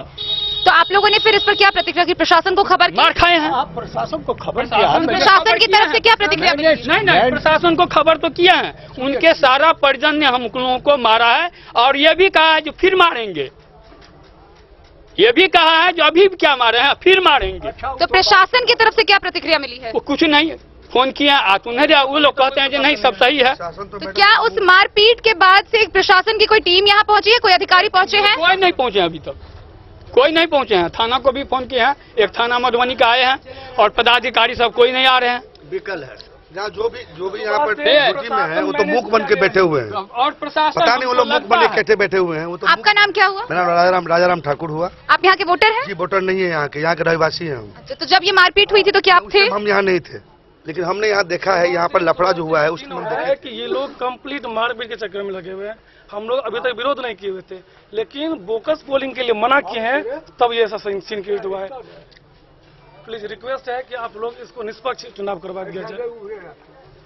तो आप लोगों ने फिर इस पर क्या प्रतिक्रिया की? प्रशासन को खबर की? मार खाए हैं। आप प्रशासन को खबर प्रशासन की तरफ से क्या प्रतिक्रिया? नहीं, प्रशासन को खबर तो किया है। उनके सारा परिजन ने हम लोगों को मारा है और ये भी कहा है जो फिर मारेंगे। ये भी कहा है जो अभी क्या मारे हैं फिर मारेंगे। तो प्रशासन की तरफ से क्या प्रतिक्रिया मिली है? वो कुछ नहीं है, फोन किया वो लोग कहते हैं कि नहीं सब सही है। तो क्या उस मारपीट के बाद से प्रशासन की कोई टीम यहाँ पहुंची है, कोई अधिकारी पहुंचे हैं? कोई नहीं पहुंचे अभी तक, कोई नहीं पहुंचे हैं। थाना को भी फोन किया है, एक थाना मधुबनी का आए हैं और पदाधिकारी सब कोई नहीं आ रहे हैं। विकल है जहाँ जो भी यहाँ पर ड्यूटी में है वो तो मूक बन के बैठे हुए हैं, और प्रशासन पता नहीं वो लोग मूक बन के कैसे बैठे हुए हैं। वो तो आपका नाम क्या हुआ? मेरा राजाराम ठाकुर हुआ। आप यहाँ के वोटर हैं? जी वोटर नहीं है, यहाँ के रहवासी हैं हम। अच्छा, तो जब ये मारपीट हुई थी तो क्या आप थे? हम यहाँ नहीं थे, लेकिन हमने यहाँ देखा है, यहाँ पर लफड़ा जो हुआ है उसमें हम देखे कि ये लोग कंप्लीट मारपीट के चक्कर में लगे हुए हैं। हम लोग अभी तक विरोध नहीं किए हुए थे, लेकिन बोकस पोलिंग के लिए मना किए हैं, तब ये ऐसा सीन क्रिएट हुआ है। प्लीज रिक्वेस्ट है कि आप लोग इसको निष्पक्ष चुनाव करवा दिया जाए।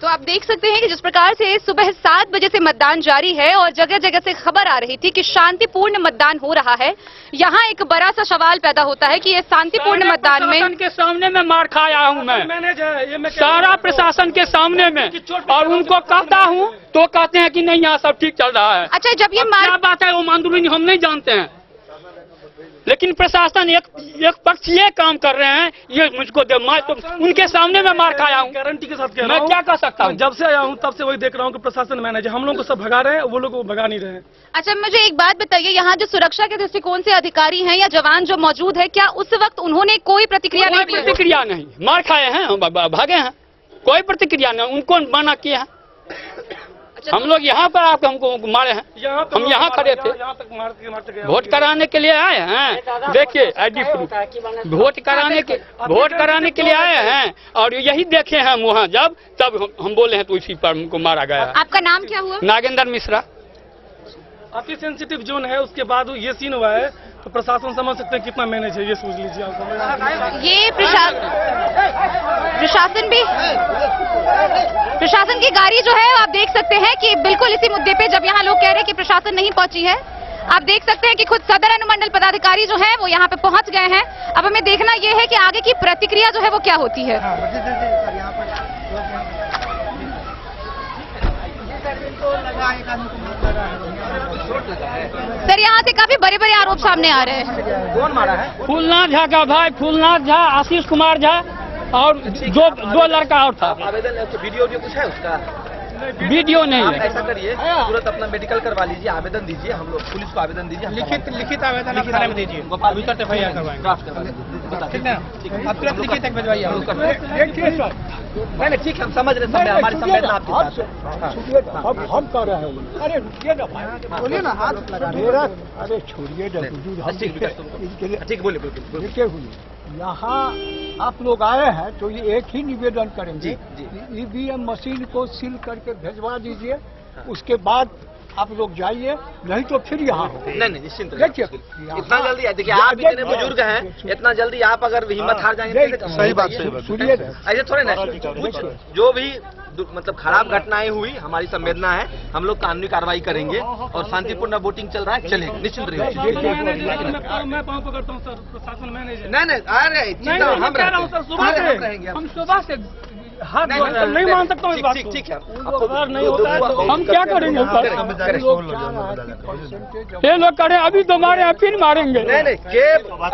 तो आप देख सकते हैं कि जिस प्रकार से सुबह 7 बजे से मतदान जारी है और जगह जगह से खबर आ रही थी कि शांतिपूर्ण मतदान हो रहा है, यहाँ एक बड़ा सा सवाल पैदा होता है कि ये शांतिपूर्ण मतदान में के सामने में मार खाया हूँ मैं सारा प्रशासन के सामने में, और उनको कहता हूँ तो कहते हैं कि नहीं यहाँ सब ठीक चल रहा है। अच्छा, जब ये क्या बात है वो अंदरूनी हम नहीं जानते हैं, लेकिन प्रशासन एक पक्षीय काम कर रहे हैं। ये मुझको तो उनके सामने में मार खाया हूँ, गारंटी के साथ कह रहा मैं हूं। क्या कर सकता हूँ। जब से आया हूँ तब से वही देख रहा हूँ कि प्रशासन मैनेजर हम लोग को सब भगा रहे हैं, वो लोग को भगा नहीं रहे हैं। अच्छा, मुझे एक बात बताइए, यहाँ जो सुरक्षा के दृष्टिकोण से अधिकारी हैं या जवान जो मौजूद है, क्या उस वक्त उन्होंने कोई प्रतिक्रिया नहीं दी? प्रतिक्रिया नहीं, मार खाए हैं, भागे हैं, कोई प्रतिक्रिया नहीं, उनको मना किए हैं। हम लोग यहाँ पर आकर हमको मारे हैं, हम यहाँ खड़े थे, वोट कराने के लिए आए हैं। देखिए आईडी प्रूफ, वोट कराने के लिए आए हैं, और यही देखे हैं वहाँ जब तब हम बोले हैं तो इसी पर हमको मारा गया। आपका नाम क्या हुआ? नागेंद्र मिश्रा। अति सेंसिटिव जोन है, उसके बाद ये सीन हुआ है तो प्रशासन समझ सकते हैं कितना मैनेज है, ये सोच लीजिए आप। ये प्रशासन की गाड़ी जो है आप देख सकते हैं कि बिल्कुल इसी मुद्दे पे, जब यहाँ लोग कह रहे हैं कि प्रशासन नहीं पहुंची है, आप देख सकते हैं कि खुद सदर अनुमंडल पदाधिकारी जो है वो यहाँ पे पहुंच गए हैं। अब हमें देखना ये है कि आगे की प्रतिक्रिया जो है वो क्या होती है। सर, यहाँ से काफी बड़े बड़े आरोप सामने आ रहे हैं। कौन मारा है? फूलनाथ झा का भाई, फूलनाथ झा, आशीष कुमार झा, और जो दो लड़का और था। आवेदन तो वीडियो कुछ है उसका? वीडियो नहीं है। ऐसा करिए, तुरंत अपना मेडिकल करवा लीजिए, आवेदन दीजिए, हम लोग पुलिस को आवेदन दीजिए, लिखित आवेदन आप थाने में दीजिए, तुरंत FIR करवाएंगे, ठीक है? आप तुरंत लिखित तक भिजवाइए। नहीं ठीक है, हम समझ रहे हैं, हमारी संवेदना आपके साथ। हम कर रहे हैं। अरे रुकिए ना, बोलिए ना, हाथ अरे छोड़िए ना, ठीक बोलिए। देखिए यहाँ आप लोग आए हैं तो ये एक ही निवेदन करेंगे, EVM मशीन को सील करके भिजवा दीजिए, उसके बाद आप लोग जाइए, नहीं तो फिर यहाँ हो। नहीं निश्चिंत देखिए, इतना जल्दी देखिए, आप इतने बुजुर्ग हैं, इतना जल्दी आप अगर हिम्मत हार जाएंगे, सही बात सुनिए, ऐसे थोड़े ना, कुछ जो भी मतलब खराब घटनाएं हुई, हमारी संवेदना है, हम लोग कानूनी कार्रवाई करेंगे, और शांतिपूर्ण वोटिंग चल रहा है, चलेगा, निश्चिंत रहिए। मैं पाँव पकड़ता हूँ सर, प्रशासन मैनेजर। नहीं अरे हम रहेंगे, हम सुबह से हाथ नहीं मान सकता हूँ इस बात को। ठीक है, अगर नहीं होता है तो हम क्या करेंगे? ये लोग करें, अभी तो मारे हैं, फिर मारेंगे। नहीं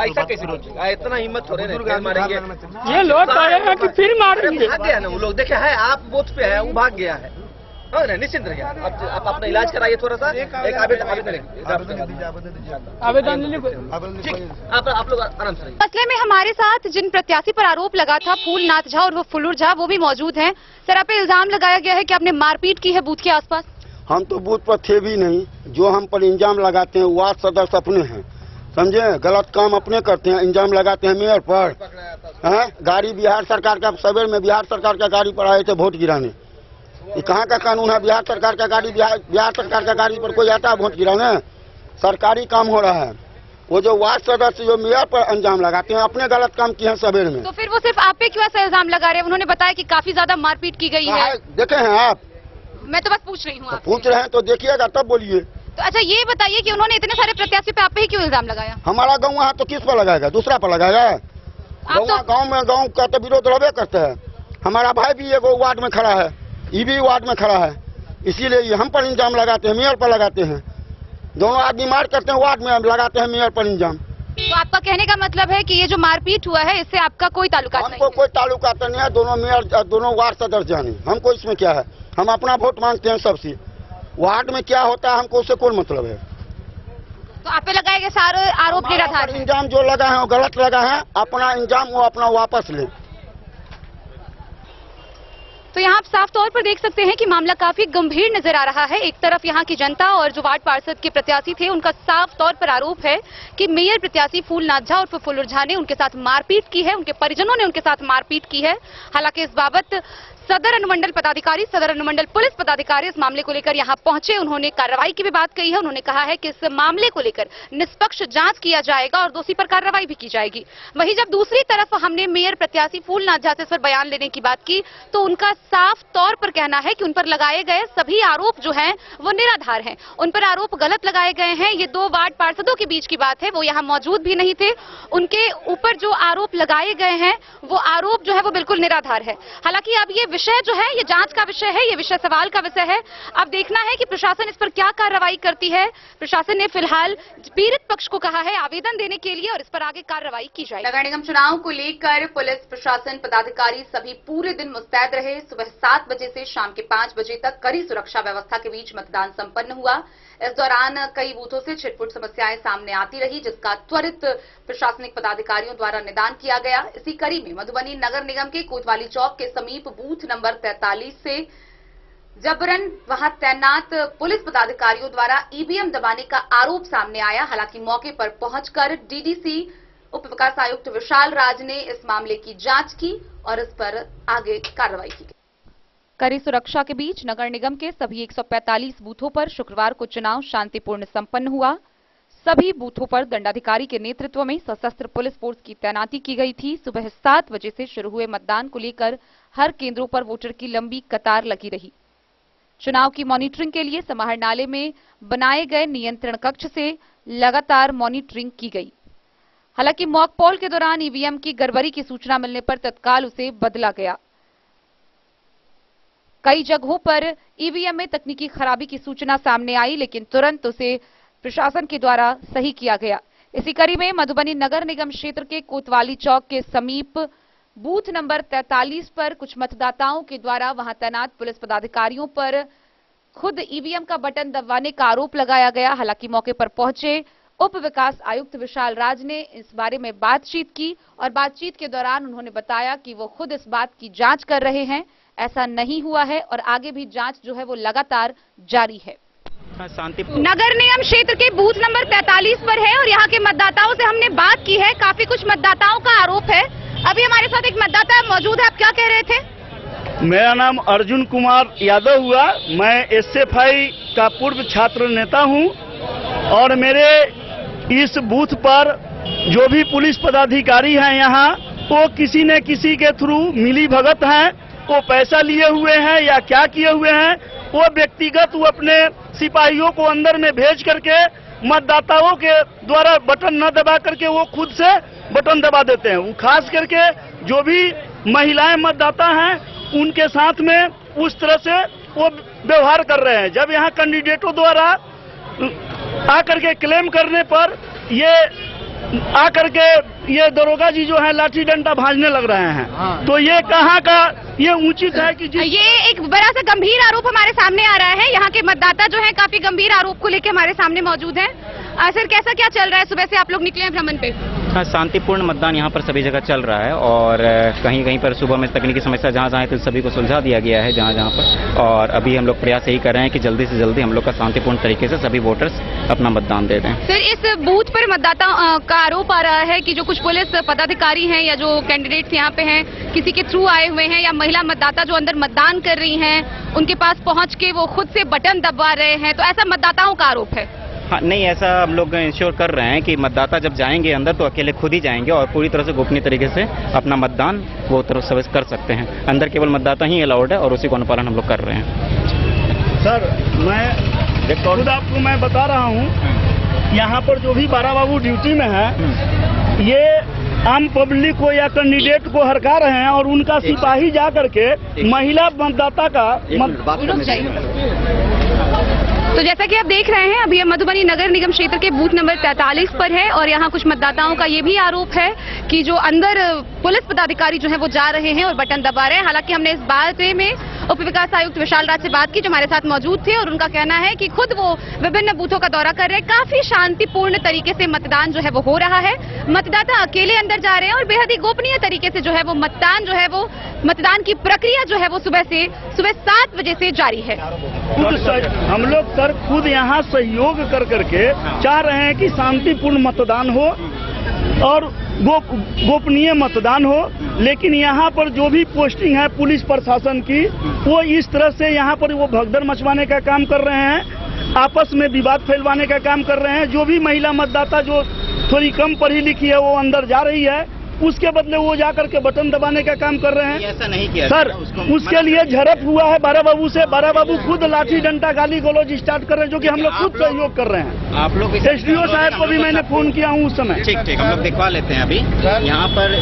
ऐसा कैसे रोकेगा? इतना हिम्मत थोड़े नहीं मारेंगे। ये लोग कह रहे हैं कि फिर मारेंगे। भाग गया ना वो लोग, देखे है आप बूथ पे है, वो भाग गया है। निश्चिंत रहिए, आप अपना इलाज कराइए, थोड़ा सा एक आवेदन ठीक, आप लोग आराम से। मसले में हमारे साथ जिन प्रत्याशी पर आरोप लगा था, फूलनाथ झा और वो फुलूर झा, वो भी मौजूद हैं। सर, आप पे इल्जाम लगाया गया है कि आपने मारपीट की है बूथ के आसपास। हम तो बूथ पर थे भी नहीं, जो हम पर इंजाम लगाते हैं वार्ड सदस्य अपने हैं, समझे, गलत काम अपने करते हैं, इंजाम लगाते हैं मेयर पर। गाड़ी बिहार सरकार का, सवेर में बिहार सरकार का गाड़ी पर आए थे वोट गिराने। ये कहाँ का कानून है? बिहार सरकार का गाड़ी, बिहार सरकार का गाड़ी पर कोई आता है वोट गिराने? सरकारी काम हो रहा है। वो जो वार्ड सदस्य जो मेयर पर अंजाम लगाते हैं, अपने गलत काम किए हैं सवेर में। तो फिर वो सिर्फ आप पे क्यों ऐसा इल्जाम लगा रहे हैं? उन्होंने बताया कि काफी ज्यादा मारपीट की गई है। देखे हैं आप? मैं तो बस पूछ रही हूँ। पूछ रहे हैं तो देखिएगा तब बोलिए। तो अच्छा ये बताइए कि उन्होंने इतने सारे प्रत्याशी पे आप पे ही क्यों इल्जाम लगाया? हमारा गाँव है तो किस पर लगाएगा? दूसरा पर लगाएगा? गाँव में गाँव का तो विरोध रहे करते हैं। हमारा भाई भी एगो वार्ड में खड़ा है, ये भी वार्ड में खड़ा है, इसीलिए हम पर इंजाम लगाते हैं, मेयर पर लगाते हैं। दोनों आदमी मार करते हैं, वार्ड में लगाते हैं मेयर पर इंजाम। तो आपका कहने का मतलब है कि ये जो मारपीट हुआ है इससे आपका कोई ताल्लुकात नहीं? हमको कोई ताल्लुकात नहीं है, दोनों मेयर दोनों वार्ड सदस्य जाने, हमको इसमें क्या है? हम अपना वोट मांगते हैं सबसे, वार्ड में क्या होता है हमको उससे कोई मतलब है। तो आप पे लगाए गए सारे आरोप निराधार? इंजाम जो लगा है वो गलत लगा है, अपना इंजाम वो अपना वापस ले। तो यहाँ आप साफ तौर पर देख सकते हैं कि मामला काफी गंभीर नजर आ रहा है। एक तरफ यहाँ की जनता और जो वार्ड पार्षद के प्रत्याशी थे उनका साफ तौर पर आरोप है कि मेयर प्रत्याशी फूलनाथ झा और फुल्लुर झा ने उनके साथ मारपीट की है, उनके परिजनों ने उनके साथ मारपीट की है। हालांकि इस बाबत सदर अनुमंडल पदाधिकारी, सदर अनुमंडल पुलिस पदाधिकारी इस मामले को लेकर यहां पहुंचे। उन्होंने कार्रवाई की भी बात कही है। उन्होंने कहा है कि इस मामले को लेकर निष्पक्ष जांच किया जाएगा और दोषी पर कार्रवाई भी की जाएगी। वहीं जब दूसरी तरफ हमने मेयर प्रत्याशी फूलनाथ झा से इस पर बयान लेने की बात की तो उनका साफ तौर पर कहना है कि उन पर लगाए गए सभी आरोप जो हैं वो निराधार हैं, उन पर आरोप गलत लगाए गए हैं। ये दो वार्ड पार्षदों के बीच की बात है, वो यहाँ मौजूद भी नहीं थे। उनके ऊपर जो आरोप लगाए गए हैं वो आरोप जो है वो बिल्कुल निराधार है। हालांकि अब ये विषय जो है ये जांच का विषय है, ये विषय सवाल का विषय है। अब देखना है कि प्रशासन इस पर क्या कार्रवाई करती है। प्रशासन ने फिलहाल पीड़ित पक्ष को कहा है आवेदन देने के लिए और इस पर आगे कार्रवाई की जाएगी। नगर निगम चुनाव को लेकर पुलिस प्रशासन पदाधिकारी सभी पूरे दिन मुस्तैद रहे। सुबह 7 बजे से शाम के 5 बजे तक कड़ी सुरक्षा व्यवस्था के बीच मतदान संपन्न हुआ। इस दौरान कई बूथों से छिटपुट समस्याएं सामने आती रही, जिसका त्वरित प्रशासनिक पदाधिकारियों द्वारा निदान किया गया। इसी कड़ी में मधुबनी नगर निगम के कोतवाली चौक के समीप बूथ नंबर 43 से जबरन वहां तैनात पुलिस पदाधिकारियों द्वारा ईवीएम दबाने का आरोप सामने आया। हालांकि मौके पर पहुंचकर डीडीसी उप विकास आयुक्त विशाल राज ने इस मामले की जांच की और इस पर आगे कार्रवाई की। कड़ी सुरक्षा के बीच नगर निगम के सभी 145 बूथों पर शुक्रवार को चुनाव शांतिपूर्ण संपन्न हुआ। सभी बूथों पर दंडाधिकारी के नेतृत्व में सशस्त्र पुलिस फोर्स की तैनाती की गई थी। सुबह 7 बजे से शुरू हुए मतदान को लेकर हर केंद्रों पर वोटर की लंबी कतार लगी रही। चुनाव की मॉनिटरिंग के लिए समाहरणालय में बनाए गए नियंत्रण कक्ष से लगातार मॉनिटरिंग की गई। हालांकि मॉक पोल के दौरान ईवीएम की गड़बड़ी की सूचना मिलने पर तत्काल उसे बदला गया। कई जगहों पर ईवीएम में तकनीकी खराबी की सूचना सामने आई, लेकिन तुरंत उसे प्रशासन के द्वारा सही किया गया। इसी कड़ी में मधुबनी नगर निगम क्षेत्र के कोतवाली चौक के समीप बूथ नंबर 43 पर कुछ मतदाताओं के द्वारा वहां तैनात पुलिस पदाधिकारियों पर खुद ईवीएम का बटन दबाने का आरोप लगाया गया। हालांकि मौके पर पहुंचे उप विकास आयुक्त विशाल राज ने इस बारे में बातचीत की और बातचीत के दौरान उन्होंने बताया कि वो खुद इस बात की जांच कर रहे हैं। ऐसा नहीं हुआ है और आगे भी जांच जो है वो लगातार जारी है। नगर निगम क्षेत्र के बूथ नंबर 43 पर है और यहाँ के मतदाताओं से हमने बात की है। काफी कुछ मतदाताओं का आरोप है। अभी हमारे साथ एक मतदाता मौजूद है, आप क्या कह रहे थे? मेरा नाम अर्जुन कुमार यादव हुआ। मैं एसएफआई का पूर्व छात्र नेता हूँ और मेरे इस बूथ पर जो भी पुलिस पदाधिकारी हैं यहाँ वो किसी न किसी के थ्रू मिली भगत हैं, वो पैसा लिए हुए हैं या क्या किए हुए हैं, वो व्यक्तिगत वो अपने सिपाहियों को अंदर में भेज करके मतदाताओं के द्वारा बटन न दबा करके वो खुद से बटन दबा देते हैं। वो खास करके जो भी महिलाएं मतदाता हैं उनके साथ में उस तरह से वो व्यवहार कर रहे हैं। जब यहाँ कैंडिडेटों द्वारा आकर के क्लेम करने पर ये आकर के ये दरोगा जी जो है लाठी डंडा भाजने लग रहे हैं। तो ये कहाँ का ये उचित है कि ये एक बड़ा सा गंभीर आरोप हमारे सामने आ रहा है। यहाँ के मतदाता जो है काफी गंभीर आरोप को लेकर हमारे सामने मौजूद है। सर कैसा क्या चल रहा है? सुबह से आप लोग निकले हैं भ्रमण पे? शांतिपूर्ण मतदान यहाँ पर सभी जगह चल रहा है और कहीं कहीं पर सुबह में तकनीकी समस्या जहाँ जहाँ है तो सभी को सुलझा दिया गया है जहाँ जहाँ पर। और अभी हम लोग प्रयास यही कर रहे हैं कि जल्दी से जल्दी हम लोग का शांतिपूर्ण तरीके से सभी वोटर्स अपना मतदान दे दें। सर इस बूथ पर मतदाता का आरोप आ रहा है कि जो कुछ पुलिस पदाधिकारी हैं या जो कैंडिडेट्स यहाँ पे हैं किसी के थ्रू आए हुए हैं या महिला मतदाता जो अंदर मतदान कर रही हैं उनके पास पहुँच के वो खुद से बटन दबा रहे हैं, तो ऐसा मतदाताओं का आरोप है? हाँ नहीं, ऐसा हम लोग इंश्योर कर रहे हैं कि मतदाता जब जाएंगे अंदर तो अकेले खुद ही जाएंगे और पूरी तरह से गोपनीय तरीके से अपना मतदान वो तरफ से कर सकते हैं। अंदर केवल मतदाता ही अलाउड है और उसी का अनुपालन हम लोग कर रहे हैं। सर मैं खुद आपको मैं बता रहा हूँ, यहाँ पर जो भी बारा बाबू ड्यूटी में है ये आम पब्लिक को या कैंडिडेट को हरका रहे हैं और उनका सिपाही जा करके महिला मतदाता का तो जैसा कि आप देख रहे हैं अभी हम मधुबनी नगर निगम क्षेत्र के बूथ नंबर 43 पर है और यहाँ कुछ मतदाताओं का ये भी आरोप है कि जो अंदर पुलिस पदाधिकारी जो है वो जा रहे हैं और बटन दबा रहे हैं। हालांकि हमने इस बारे में उप विकास आयुक्त विशाल राज से बात की, जो हमारे साथ मौजूद थे, और उनका कहना है कि खुद वो विभिन्न बूथों का दौरा कर रहे हैं। काफी शांतिपूर्ण तरीके से मतदान जो है वो हो रहा है। मतदाता अकेले अंदर जा रहे हैं और बेहद ही गोपनीय तरीके से जो है वो मतदान की प्रक्रिया जो है वो सुबह 7 बजे से जारी है। हम लोग सर खुद यहाँ सहयोग कर करके चाह रहे हैं कि शांतिपूर्ण मतदान हो और गोपनीय मतदान हो, लेकिन यहाँ पर जो भी पोस्टिंग है पुलिस प्रशासन की, वो इस तरह से यहाँ पर वो भगदड़ मचवाने का काम कर रहे हैं, आपस में विवाद फैलवाने का काम कर रहे हैं। जो भी महिला मतदाता जो थोड़ी कम पढ़ी लिखी है वो अंदर जा रही है, उसके बदले वो जाकर के बटन दबाने का काम कर रहे हैं। ऐसा नहीं किया सर, उसके लिए झड़प हुआ है बारा बाबू से। बारा बाबू खुद लाठी डंडा गाली गलौज स्टार्ट कर रहे हैं, जो कि हम लोग खुद सहयोग कर रहे हैं। आप लोग एसडीओ साहब को भी मैंने फोन किया हूँ उस समय। ठीक हम लोग दिखवा लेते हैं अभी यहाँ पर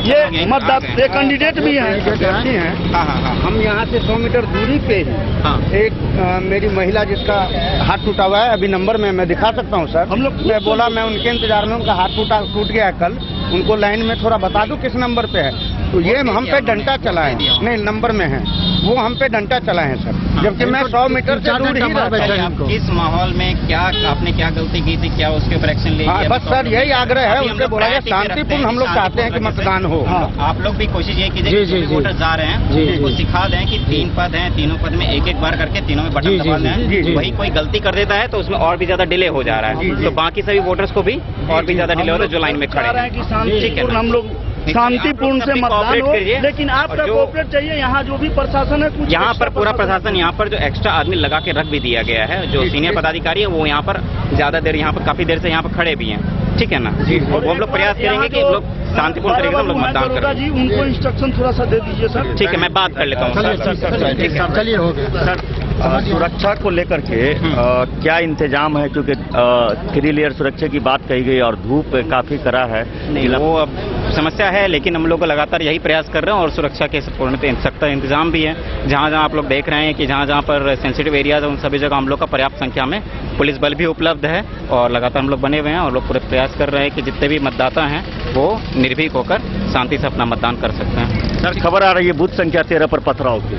ये मतदाता ये कैंडिडेट भी हैं। हाँ, हम यहाँ से 100 मीटर दूरी पे ही एक मेरी महिला जिसका हाथ टूटा हुआ है, अभी नंबर में मैं दिखा सकता हूँ सर। हम लोग मैं बोला मैं उनके इंतजार में, उनका हाथ टूट गया है कल, उनको लाइन में थोड़ा बता दूं किस नंबर पे है। तो ये हम पे डंडा चला है, नहीं नंबर में है वो, हम पे डंडा चला है सर, जबकि मैं 100 मीटर से दूर ही रहता हूं। किस माहौल में क्या आपने क्या गलती की थी, क्या उसके ऊपर एक्शन ले लिया? बस सर यही आग्रह है, उनसे बोला है शांतिपूर्ण हम लोग चाहते हैं कि मतदान हो। आप लोग भी कोशिश ये कीजिए कि वोटर जा रहे हैं उसको सिखा दें कि 3 पद हैं, तीनों पद में एक बार करके तीनों में बटन दबा दें। वही कोई गलती कर देता है तो उसमें और भी ज्यादा डिले हो जा रहा है, तो बाकी सभी वोटर्स को भी और भी ज्यादा डिले हो रहा है जो लाइन में खड़े हैं। ठीक है, हम लोग शांतिपूर्ण से मतदान हो, लेकिन आपका कोऑपरेट चाहिए। यहाँ जो भी प्रशासन है, यहाँ पर पूरा प्रशासन, यहाँ पर जो एक्स्ट्रा आदमी लगा के रख भी दिया गया है, जो सीनियर पदाधिकारी है वो यहाँ पर ज्यादा देर, यहाँ पर काफी देर से यहाँ पर खड़े भी हैं। ठीक है ना, और वो हम लोग प्रयास करेंगे कि लोग शांतिपूर्ण तरीके से हम लोग मतदान करें। जी उनको इंस्ट्रक्शन थोड़ा सा दे दीजिए सर। ठीक है, मैं बात कर लेता हूँ। चलिए हो गया सर। सुरक्षा को लेकर के क्या इंतजाम है, क्योंकि 3 लेयर सुरक्षा की बात कही गई और धूप काफी कड़ा है। नहीं, वो अब समस्या है, लेकिन हम लोग लगातार यही प्रयास कर रहे हैं और सुरक्षा के पूर्ण सख्त इंतजाम भी है। जहाँ जहाँ आप लोग देख रहे हैं कि जहाँ जहाँ पर सेंसिटिव एरियाज है, उन सभी जगह हम लोग का पर्याप्त संख्या में पुलिस बल भी उपलब्ध है और लगातार हम लोग बने हुए हैं और लोग पूरे प्रयास कर रहे हैं कि जितने भी मतदाता हैं वो निर्भीक होकर शांति से अपना मतदान कर सकते हैं। सर, खबर आ रही है बूथ संख्या 13 पर पथराव की।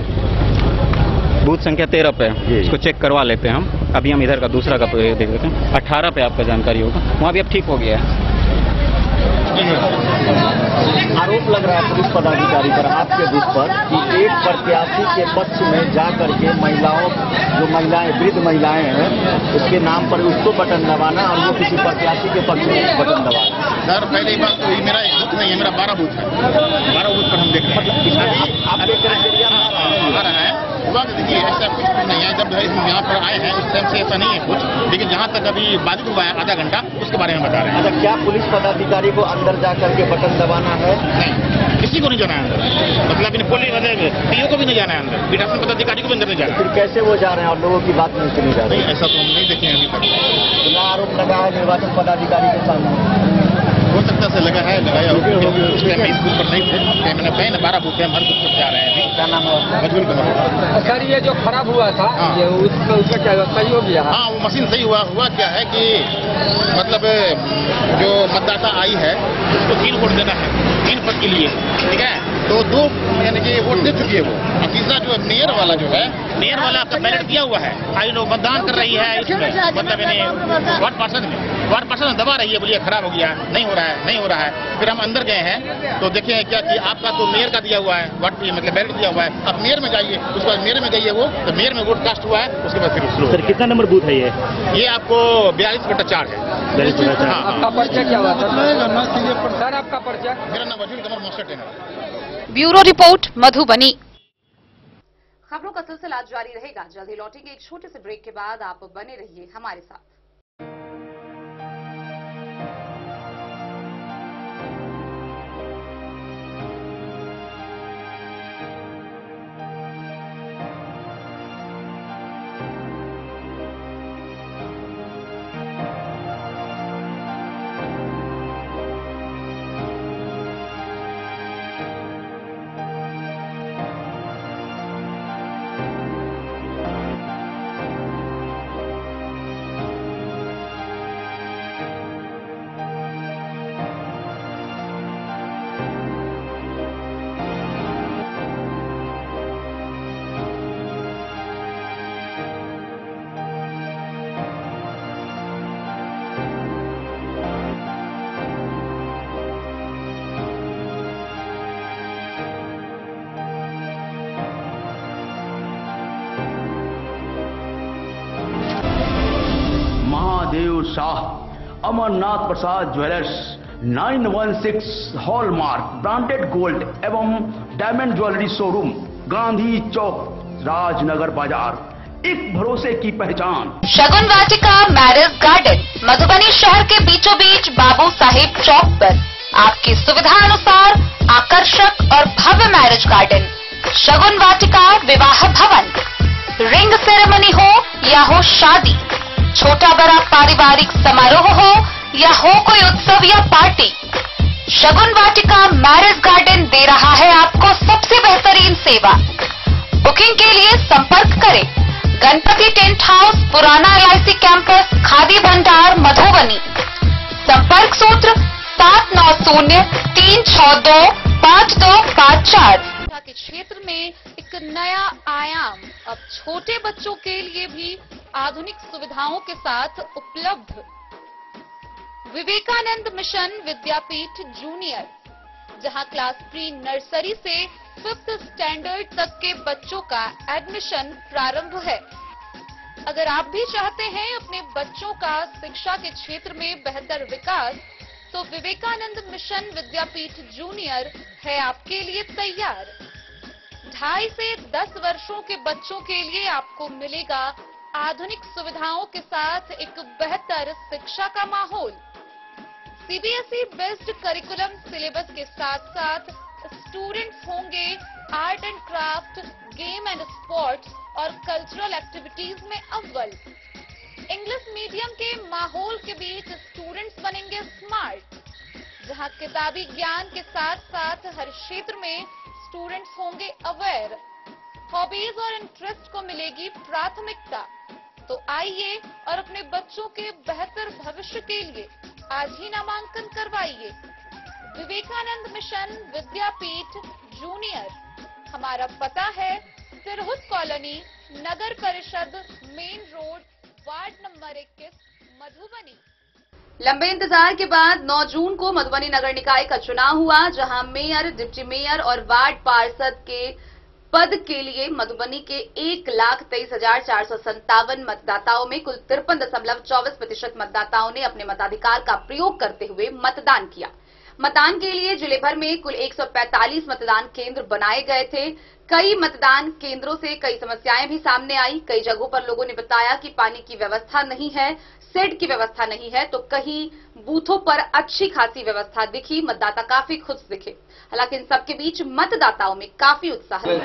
बूथ संख्या 13 पे इसको चेक करवा लेते हैं हम। अभी हम इधर का दूसरा का देख लेते हैं। 18 पे आपका जानकारी होगा, वहाँ भी अब ठीक हो गया है। आरोप लग रहा है पुलिस पदाधिकारी पर आपके बूथ पर कि एक प्रत्याशी के पक्ष में जा करके महिलाएं वृद्ध महिलाएं हैं, उसके नाम पर उसको बटन दबाना और वो किसी प्रत्याशी के पक्ष में बटन दबाना। सर पहली बात तो मेरा एक बूथ नहीं है, मेरा 12 बूथ है। 12 बूथ पर हम देख रहे हैं आ रहा है। देखिए ऐसा कुछ भी नहीं है, जब यहाँ पर आए हैं उस टाइम से ऐसा नहीं है कुछ, लेकिन जहाँ तक अभी बाधित हुआ है आधा घंटा, उसके बारे में बता रहे हैं। अच्छा, क्या पुलिस पदाधिकारी को अंदर जा करके बटन दबाना है? नहीं, किसी को नहीं जाना है अंदर, मतलब पुलिस पीओ को भी नहीं जाना है अंदर, विधानसभा पदाधिकारी को भी अंदर नहीं जाना। फिर कैसे वो जा रहे हैं और लोगों की बात नहीं सुनी जा रही? ऐसा तो हम नहीं देखे हैं अभी तक। खुला आरोप लगा है निर्वाचन पदाधिकारी के सामने। हो सकता से लगा है, लगाया इस बूथ पर नहीं थे, मैंने कहे ना 12 बूथ है, हम हर बूथ पर जा रहे हैं। अभी क्या नाम है? मजबूर कमर। सर ये जो खराब हुआ था ये उसका क्या सही हो गया? हाँ, वो मशीन सही हुआ क्या है कि मतलब जो मतदाता आई है उसको 3 वोट देना है 3 पद के लिए, ठीक है, तो 2 यानी कि वोट दे चुकी है वो। और तीसरा जो मेयर वाला जो है, मेयर वाला आपका बैलेट दिया हुआ है, आई लोग मतदान कर रही है इसमें, मतलब वार्ड पार्षद में दबा रही है, बोलिए खराब हो गया, नहीं हो रहा है। फिर हम अंदर गए हैं तो देखे क्या कि आपका तो मेयर का दिया हुआ है, वार्ड मतलब बैलेट दिया हुआ है, अब मेयर में जाइए, उसके बाद मेयर में गई है वो, तो मेयर में वोट कास्ट हुआ है, उसके बाद फिर सर कितना नंबर बूथ है ये आपको 42/4 है। आपका परिचय क्या हुआ सर? आपका परिचय? मेरा नाम Majboor Qamar master trainer. Bureau report Madhubani. खबरों का सिलसिला जारी रहेगा। जल्द ही लौटेंगे एक छोटे से ब्रेक के बाद। आप बने रहिए हमारे साथ। अमरनाथ प्रसाद ज्वेलर्स 916 हॉलमार्क ब्रांडेड गोल्ड एवं डायमंड ज्वेलरी शोरूम, गांधी चौक, राजनगर बाजार, एक भरोसे की पहचान। शगुन वाटिका मैरिज गार्डन मधुबनी शहर के बीचों बीच बाबू साहिब चौक पर आपकी सुविधा अनुसार आकर्षक और भव्य मैरिज गार्डन। शगुन वाटिका विवाह भवन, रिंग सेरेमनी हो या हो शादी, छोटा बड़ा पारिवारिक समारोह हो या हो कोई उत्सव या पार्टी, शगुन वाटिका मैरिज गार्डन दे रहा है आपको सबसे बेहतरीन सेवा। बुकिंग के लिए संपर्क करें गणपति टेंट हाउस, पुराना LIC कैंपस, खादी भंडार, मधुबनी। संपर्क सूत्र 7903625254। के क्षेत्र में एक नया आयाम अब छोटे बच्चों के लिए भी आधुनिक सुविधाओं के साथ उपलब्ध। विवेकानंद मिशन विद्यापीठ जूनियर, जहां क्लास प्री नर्सरी से 5th स्टैंडर्ड तक के बच्चों का एडमिशन प्रारंभ है। अगर आप भी चाहते हैं अपने बच्चों का शिक्षा के क्षेत्र में बेहतर विकास, तो विवेकानंद मिशन विद्यापीठ जूनियर है आपके लिए तैयार। 2.5 से 10 वर्षों के बच्चों के लिए आपको मिलेगा आधुनिक सुविधाओं के साथ एक बेहतर शिक्षा का माहौल। CBSE बेस्ड करिकुलम सिलेबस के साथ साथ स्टूडेंट्स होंगे art and craft, game and sports और कल्चरल एक्टिविटीज में अव्वल। इंग्लिश मीडियम के माहौल के बीच स्टूडेंट्स बनेंगे स्मार्ट, जहां किताबी ज्ञान के साथ साथ हर क्षेत्र में स्टूडेंट्स होंगे अवेयर। हॉबीज और इंटरेस्ट को मिलेगी प्राथमिकता। तो आइए और अपने बच्चों के बेहतर भविष्य के लिए आज ही नामांकन करवाइए। विवेकानंद मिशन विद्यापीठ जूनियर, हमारा पता है तिरहुत कॉलोनी, नगर परिषद, main road, ward number 21, Madhubani. लंबे इंतजार के बाद 9 जून को मधुबनी नगर निकाय का चुनाव हुआ, जहां मेयर, डिप्टी मेयर और वार्ड पार्षद के पद के लिए मधुबनी के 1,23,457 मतदाताओं में कुल 53.24% मतदाताओं ने अपने मताधिकार का प्रयोग करते हुए मतदान किया। मतदान के लिए जिले भर में कुल 145 मतदान केंद्र बनाए गए थे। कई मतदान केंद्रों से कई समस्याएं भी सामने आई। कई जगहों पर लोगों ने बताया कि पानी की व्यवस्था नहीं है, शेड की व्यवस्था नहीं है, तो कहीं बूथों पर अच्छी खासी व्यवस्था दिखी। मतदाता काफी खुश दिखे। हालांकि इन सबके बीच मतदाताओं में काफी उत्साह है।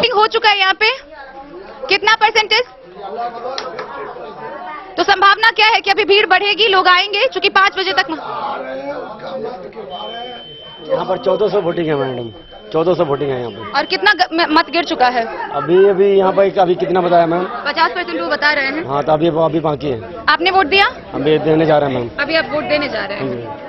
हो चुका है यहाँ पे कितना परसेंटेज? तो संभावना क्या है कि अभी भीड़ बढ़ेगी, लोग आएंगे, क्योंकि 5 बजे तक यहाँ पर 1400 वोटिंग है मैडम, 1400 वोटिंग है यहाँ पे। और कितना मत गिर चुका है? अभी यहाँ पर अभी कितना बताया मैम? 50% वो बता रहे हैं। हाँ, तो अभी बाकी है। आपने वोट दिया? अभी देने जा रहे हैं मैम। अभी आप वोट देने जा रहे हैं।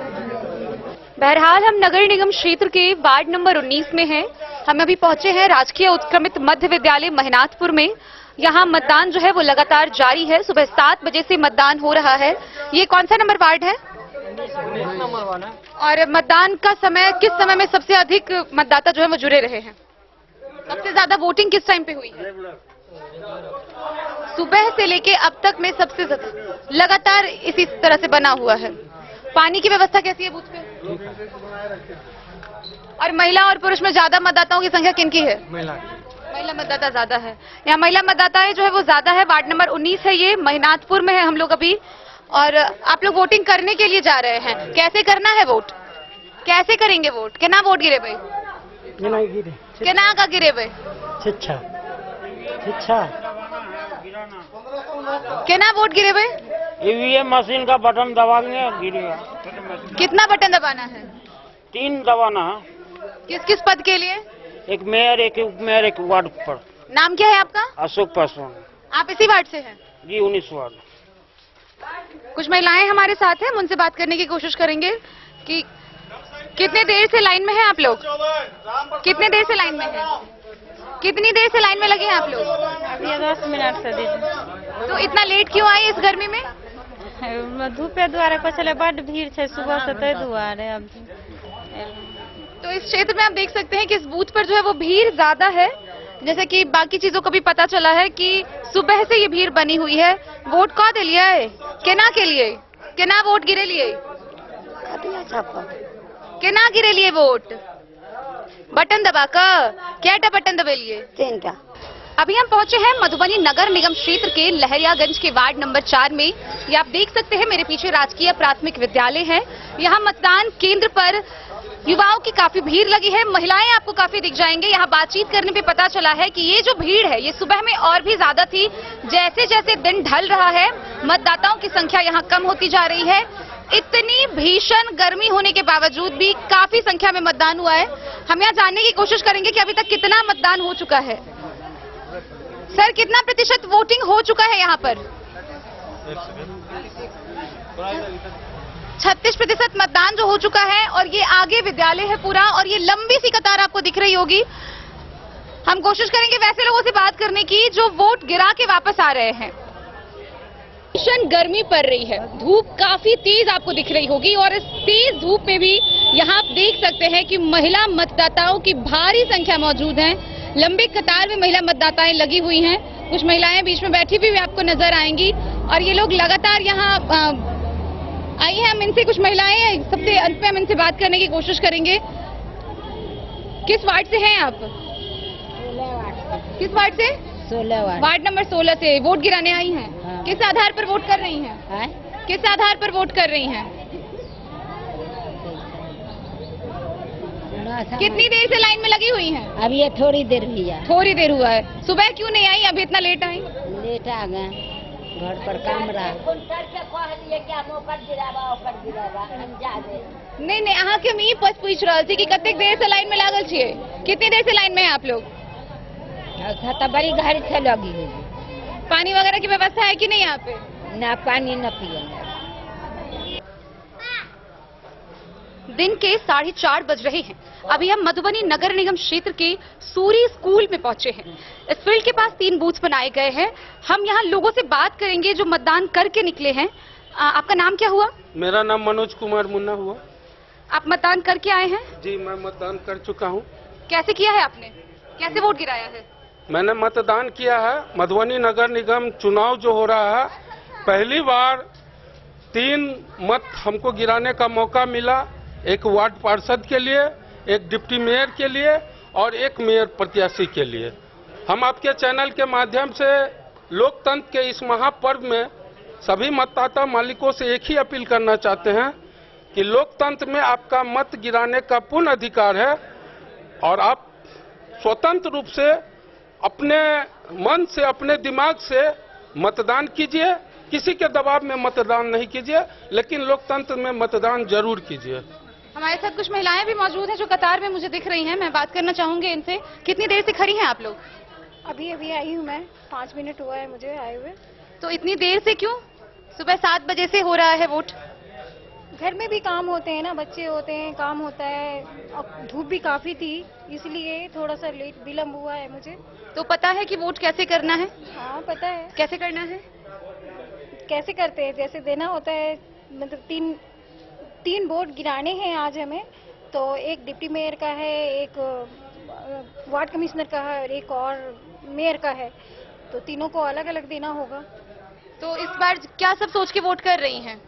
बहरहाल हम नगर निगम क्षेत्र के वार्ड नंबर 19 में हैं। हम अभी पहुंचे हैं राजकीय उत्क्रमित मध्य विद्यालय महिनाथपुर में। यहाँ मतदान जो है वो लगातार जारी है। सुबह 7 बजे से मतदान हो रहा है। ये कौन सा नंबर वार्ड है? और मतदान का समय, किस समय में सबसे अधिक मतदाता जो है वो जुड़े रहे हैं? सबसे ज्यादा वोटिंग किस टाइम पे हुई है? सुबह से लेके अब तक में सबसे ज्यादा लगातार इसी तरह से बना हुआ है। पानी की व्यवस्था कैसी है बूथ पे? और महिला और पुरुष में ज्यादा मतदाताओं की संख्या किनकी है? महिला मतदाता ज्यादा है। यहाँ महिला मतदाताएं जो है वो ज्यादा है। वार्ड नंबर 19 है, ये महिनाथपुर में है हम लोग अभी। और आप लोग वोटिंग करने के लिए जा रहे हैं। कैसे करना है वोट? कैसे करेंगे वोट? कितना वोट गिरे भाई? कितना का गिरे भाई? कितना वोट गिरे भाई? ईवीएम मशीन का बटन दबाएंगे, गिरेगा। कितना बटन दबाना है? 3 दबाना है। किस किस पद के लिए? एक मेयर, एक उप मेयर, एक वार्ड पर। नाम क्या है आपका? अशोक पासवान। आप इसी वार्ड से हैं? जी, 19 वार्ड। कुछ महिलाएं हमारे साथ हैं, हम उनसे बात करने की कोशिश करेंगे कि कितने देर से लाइन में हैं आप लोग? कितने देर से लाइन में हैं? कितनी देर से लाइन में लगे हैं आप लोग? अभी 10 मिनट से दीदी। तो इतना लेट क्यों आए इस गर्मी में? धूपे द्वारे को चले बड़ भीड़ है सुबह से तय दुआरे। अब तो इस क्षेत्र में आप देख सकते हैं कि इस बूथ पर जो है वो भीड़ ज्यादा है। जैसे कि बाकी चीजों को भी पता चला है कि सुबह से ये भीड़ बनी हुई है। वोट कौ दे लिया है? केना के लिए? केना वोट गिरे लिए? केना गिरे लिए वोट? बटन दबा कर? क्या बटन दबे लिए? 3टा। अभी हम पहुंचे हैं मधुबनी नगर निगम क्षेत्र के लहरियागंज के वार्ड नंबर 4 में। ये आप देख सकते हैं मेरे पीछे राजकीय प्राथमिक विद्यालय है। यहाँ मतदान केंद्र पर युवाओं की काफी भीड़ लगी है। महिलाएं आपको काफी दिख जाएंगे। यहाँ बातचीत करने पे पता चला है कि ये जो भीड़ है ये सुबह में और भी ज्यादा थी। जैसे जैसे दिन ढल रहा है मतदाताओं की संख्या यहाँ कम होती जा रही है। इतनी भीषण गर्मी होने के बावजूद भी काफी संख्या में मतदान हुआ है। हम यहाँ जानने की कोशिश करेंगे कि अभी तक कितना मतदान हो चुका है। सर, कितना प्रतिशत वोटिंग हो चुका है यहाँ पर? 36% मतदान जो हो चुका है और ये आगे विद्यालय है पूरा और ये लंबी सी कतार आपको दिख रही होगी। हम कोशिश करेंगे वैसे लोगों से बात करने की जो वोट गिरा के वापस आ रहे हैं। भीषण गर्मी पड़ रही है, धूप काफी तेज आपको दिख रही होगी और इस तेज धूप में भी यहाँ आप देख सकते हैं कि महिला मतदाताओं की भारी संख्या मौजूद है। लंबी कतार में महिला मतदाताएं लगी हुई हैं। कुछ महिलाएं बीच में बैठी भी आपको नजर आएंगी और ये लोग लगातार यहाँ आई हैं। हम इनसे कुछ महिलाएं सबसे अंत में हम इनसे बात करने की कोशिश करेंगे। किस वार्ड से हैं आप? 16 वार्ड। किस वार्ड से? 16 वार्ड। वार्ड नंबर 16 से वोट गिराने आई हैं। हाँ। किस आधार पर वोट कर रही हैं? किस आधार पर वोट कर रही हैं? कितनी देर से लाइन में लगी हुई हैं? अब ये थोड़ी देर हुई है। थोड़ी देर हुआ है। सुबह क्यों नहीं आई? अभी इतना लेट आई? लेट आ गए, घर पर काम रहा। नहीं अहाँ के हम ई पूछ रहा थी कि कितने देर से लाइन में लागल छिए? कितनी देर से लाइन में है आप लोग? तो बड़ी घर से लगी हुई। पानी वगैरह की व्यवस्था है कि नहीं यहाँ पे? ना पानी न पिए। दिन के 4:30 बज रहे हैं। अभी हम मधुबनी नगर निगम क्षेत्र के सूरी स्कूल में पहुंचे हैं। इस फील्ड के पास 3 बूथ बनाए गए हैं। हम यहाँ लोगों से बात करेंगे जो मतदान करके निकले हैं। आपका नाम क्या हुआ? मेरा नाम मनोज कुमार मुन्ना हुआ। आप मतदान करके आए हैं? जी, मैं मतदान कर चुका हूँ। कैसे किया है आपने? कैसे वोट गिराया है? मैंने मतदान किया है। मधुबनी नगर निगम चुनाव जो हो रहा है, पहली बार 3 मत हमको गिराने का मौका मिला। एक वार्ड पार्षद के लिए, एक डिप्टी मेयर के लिए और एक मेयर प्रत्याशी के लिए। हम आपके चैनल के माध्यम से लोकतंत्र के इस महापर्व में सभी मतदाता मालिकों से एक ही अपील करना चाहते हैं कि लोकतंत्र में आपका मत गिराने का पूर्ण अधिकार है और आप स्वतंत्र रूप से अपने मन से, अपने दिमाग से मतदान कीजिए। किसी के दबाव में मतदान नहीं कीजिए, लेकिन लोकतंत्र में मतदान जरूर कीजिए। हमारे साथ कुछ महिलाएं भी मौजूद हैं जो कतार में मुझे दिख रही हैं। मैं बात करना चाहूंगी इनसे। कितनी देर से खड़ी हैं आप लोग? अभी आई हूँ मैं, 5 मिनट हुआ है मुझे आए हुए। तो इतनी देर से क्यों? सुबह 7 बजे से हो रहा है वोट। घर में भी काम होते हैं ना, बच्चे होते हैं, काम होता है। अब धूप भी काफी थी, इसलिए थोड़ा सा लेट विलम्ब हुआ है मुझे। तो पता है कि वोट कैसे करना है? हाँ पता है। कैसे करना है? कैसे करते हैं, जैसे देना होता है। मतलब 3 वोट गिराने हैं आज हमें। तो एक डिप्टी मेयर का है, एक वार्ड कमिश्नर का है और एक और मेयर का है। तो तीनों को अलग अलग देना होगा। तो इस बार क्या सब सोच के वोट कर रही हैं?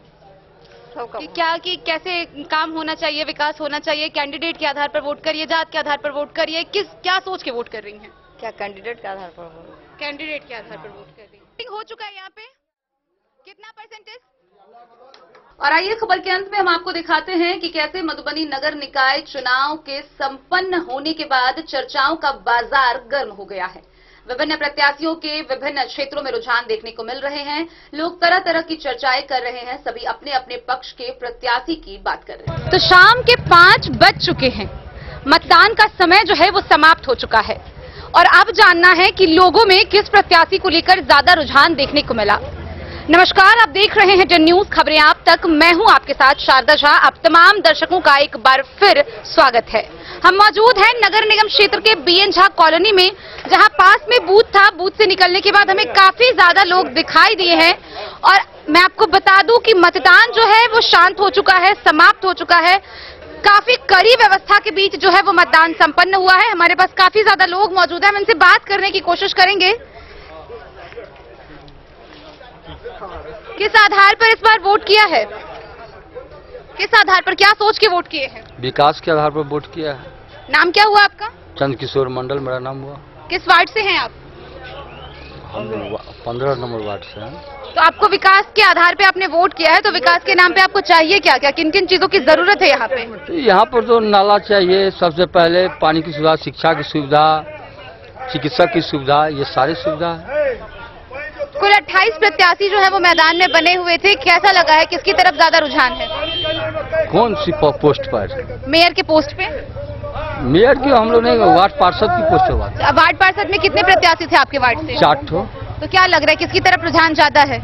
कि कैसे काम होना चाहिए, विकास होना चाहिए, कैंडिडेट के आधार पर वोट करिए, जात के आधार पर वोट करिए, क्या सोच के वोट कर रही हैं? क्या कैंडिडेट के आधार पर? कैंडिडेट के आधार पर वोट कर रही हैं। हो चुका है यहाँ पे कितना परसेंटेज? और आइए खबर के अंत में हम आपको दिखाते हैं कि कैसे मधुबनी नगर निकाय चुनाव के संपन्न होने के बाद चर्चाओं का बाजार गर्म हो गया है। विभिन्न प्रत्याशियों के विभिन्न क्षेत्रों में रुझान देखने को मिल रहे हैं। लोग तरह तरह की चर्चाएं कर रहे हैं। सभी अपने अपने पक्ष के प्रत्याशी की बात कर रहे हैं। तो शाम के 5 बज चुके हैं। मतदान का समय जो है वो समाप्त हो चुका है और अब जानना है कि लोगों में किस प्रत्याशी को लेकर ज्यादा रुझान देखने को मिला। नमस्कार, आप देख रहे हैं डन न्यूज खबरें आप तक। मैं हूं आपके साथ शारदा झा। आप तमाम दर्शकों का एक बार फिर स्वागत है। हम मौजूद हैं नगर निगम क्षेत्र के बीएन झा कॉलोनी में, जहां पास में बूथ था। बूथ से निकलने के बाद हमें काफी ज्यादा लोग दिखाई दिए हैं और मैं आपको बता दूं कि मतदान जो है वो शांत हो चुका है, समाप्त हो चुका है। काफी कड़ी व्यवस्था के बीच जो है वो मतदान संपन्न हुआ है। हमारे पास काफी ज्यादा लोग मौजूद हैं, हम इनसे बात करने की कोशिश करेंगे। किस आधार पर इस बार वोट किया है? किस आधार पर, क्या सोच के वोट किए हैं? विकास के आधार पर वोट किया है। नाम क्या हुआ आपका? चंद किशोर मंडल मेरा नाम हुआ। किस वार्ड से हैं आप? हम 15 नंबर वार्ड से हैं। तो आपको विकास के आधार पे आपने वोट किया है, तो विकास के नाम पे आपको चाहिए क्या क्या, किन किन चीजों की जरूरत है यहाँ पे? यहाँ पर तो नाला चाहिए, सबसे पहले पानी की सुविधा, शिक्षा की सुविधा, चिकित्सक की सुविधा, ये सारी सुविधा है। कुल 28 प्रत्याशी जो है वो मैदान में बने हुए थे। कैसा लगा है, किसकी तरफ ज्यादा रुझान है? कौन सी पोस्ट पर? मेयर के पोस्ट पे? मेयर की हम लोग ने वार्ड पार्षद की पोस्ट हुआ। वार्ड पार्षद में कितने प्रत्याशी थे आपके वार्ड से? 4 ठो। तो क्या लग रहा है किसकी तरफ रुझान ज्यादा है?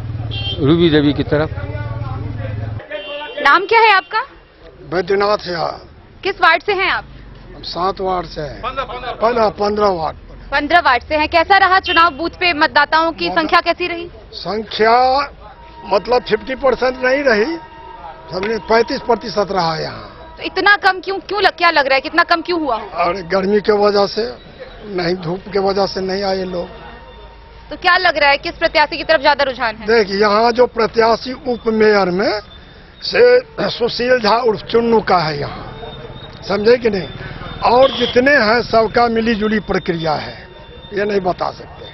रूबी देवी की तरफ। नाम क्या है आपका? बैद्यनाथ है। किस वार्ड से हैं आप? 7 वार्ड से हैं। 15 वार्ड। 15 वार्ड से हैं। कैसा रहा चुनाव? बूथ पे मतदाताओं की संख्या कैसी रही? संख्या मतलब 50% नहीं रही, 35% रहा यहाँ। तो इतना कम क्यों क्या लग रहा है, कितना कम क्यों हुआ? और गर्मी के वजह से नहीं, धूप के वजह से नहीं आए लोग। तो क्या लग रहा है किस प्रत्याशी की तरफ ज्यादा रुझान है? देखिए, यहाँ जो प्रत्याशी उप मेयर में से सुशील झा उर्फ चुन्नू का है यहाँ, समझे कि नहीं? और जितने हैं सबका मिली जुली प्रक्रिया है, ये नहीं बता सकते।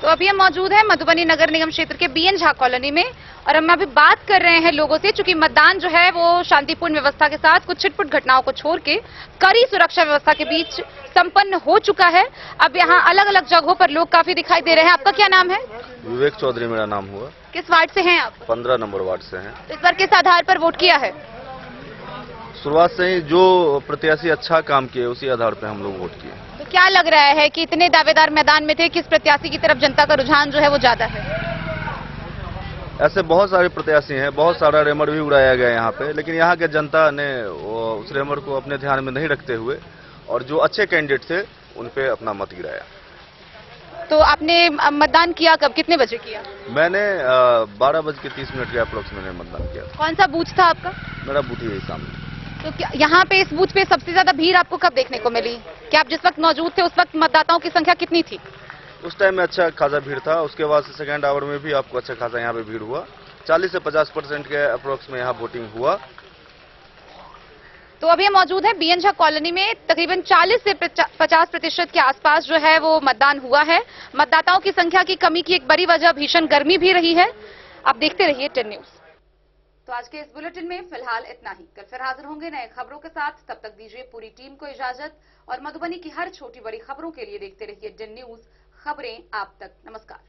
तो अभी हम मौजूद हैं मधुबनी नगर निगम क्षेत्र के बीएन झा कॉलोनी में और हम अभी बात कर रहे हैं लोगों से। चूंकि मतदान जो है वो शांतिपूर्ण व्यवस्था के साथ कुछ छिटपुट घटनाओं को छोड़ के कड़ी सुरक्षा व्यवस्था के बीच संपन्न हो चुका है। अब यहाँ अलग अलग जगहों पर लोग काफी दिखाई दे रहे हैं। आपका क्या नाम है? विवेक चौधरी मेरा नाम हुआ। किस वार्ड से हैं आप? 15 नंबर वार्ड से हैं। इस बार किस आधार पर वोट किया है? शुरुआत से ही जो प्रत्याशी अच्छा काम किए उसी आधार पर हम लोग वोट किए। तो क्या लग रहा है कि इतने दावेदार मैदान में थे, किस प्रत्याशी की तरफ जनता का रुझान जो है वो ज्यादा है? ऐसे बहुत सारे प्रत्याशी हैं, बहुत सारा रेमर भी उड़ाया गया यहाँ पे, लेकिन यहाँ के जनता ने उस रेमर को अपने ध्यान में नहीं रखते हुए और जो अच्छे कैंडिडेट थे उन पे अपना मत गिराया। तो आपने मतदान किया कब, कितने बजे किया? मैंने 12:30 के अप्रोक्स मैंने मतदान किया। कौन सा बूथ था आपका? मेरा बूथ यही सामने। तो क्या यहाँ पे इस बूथ पे सबसे ज्यादा भीड़ आपको कब देखने को मिली? क्या आप जिस वक्त मौजूद थे उस वक्त मतदाताओं की संख्या कितनी थी? उस टाइम में अच्छा खासा भीड़ था। उसके बाद सेकेंड आवर में भी आपको अच्छा खासा यहाँ पे भीड़ हुआ। 40 से 50% के अप्रोक्स में यहाँ वोटिंग हुआ। तो अभी हम मौजूद है बीएन झा कॉलोनी में। तकरीबन 40 से 50% के आसपास जो है वो मतदान हुआ है। मतदाताओं की संख्या की कमी की एक बड़ी वजह भीषण गर्मी भी रही है। आप देखते रहिए डन न्यूज। तो आज के इस बुलेटिन में फिलहाल इतना ही। कल फिर हाजिर होंगे नए खबरों के साथ। तब तक दीजिए पूरी टीम को इजाजत और मधुबनी की हर छोटी बड़ी खबरों के लिए देखते रहिए डन न्यूज, खबरें आप तक। नमस्कार।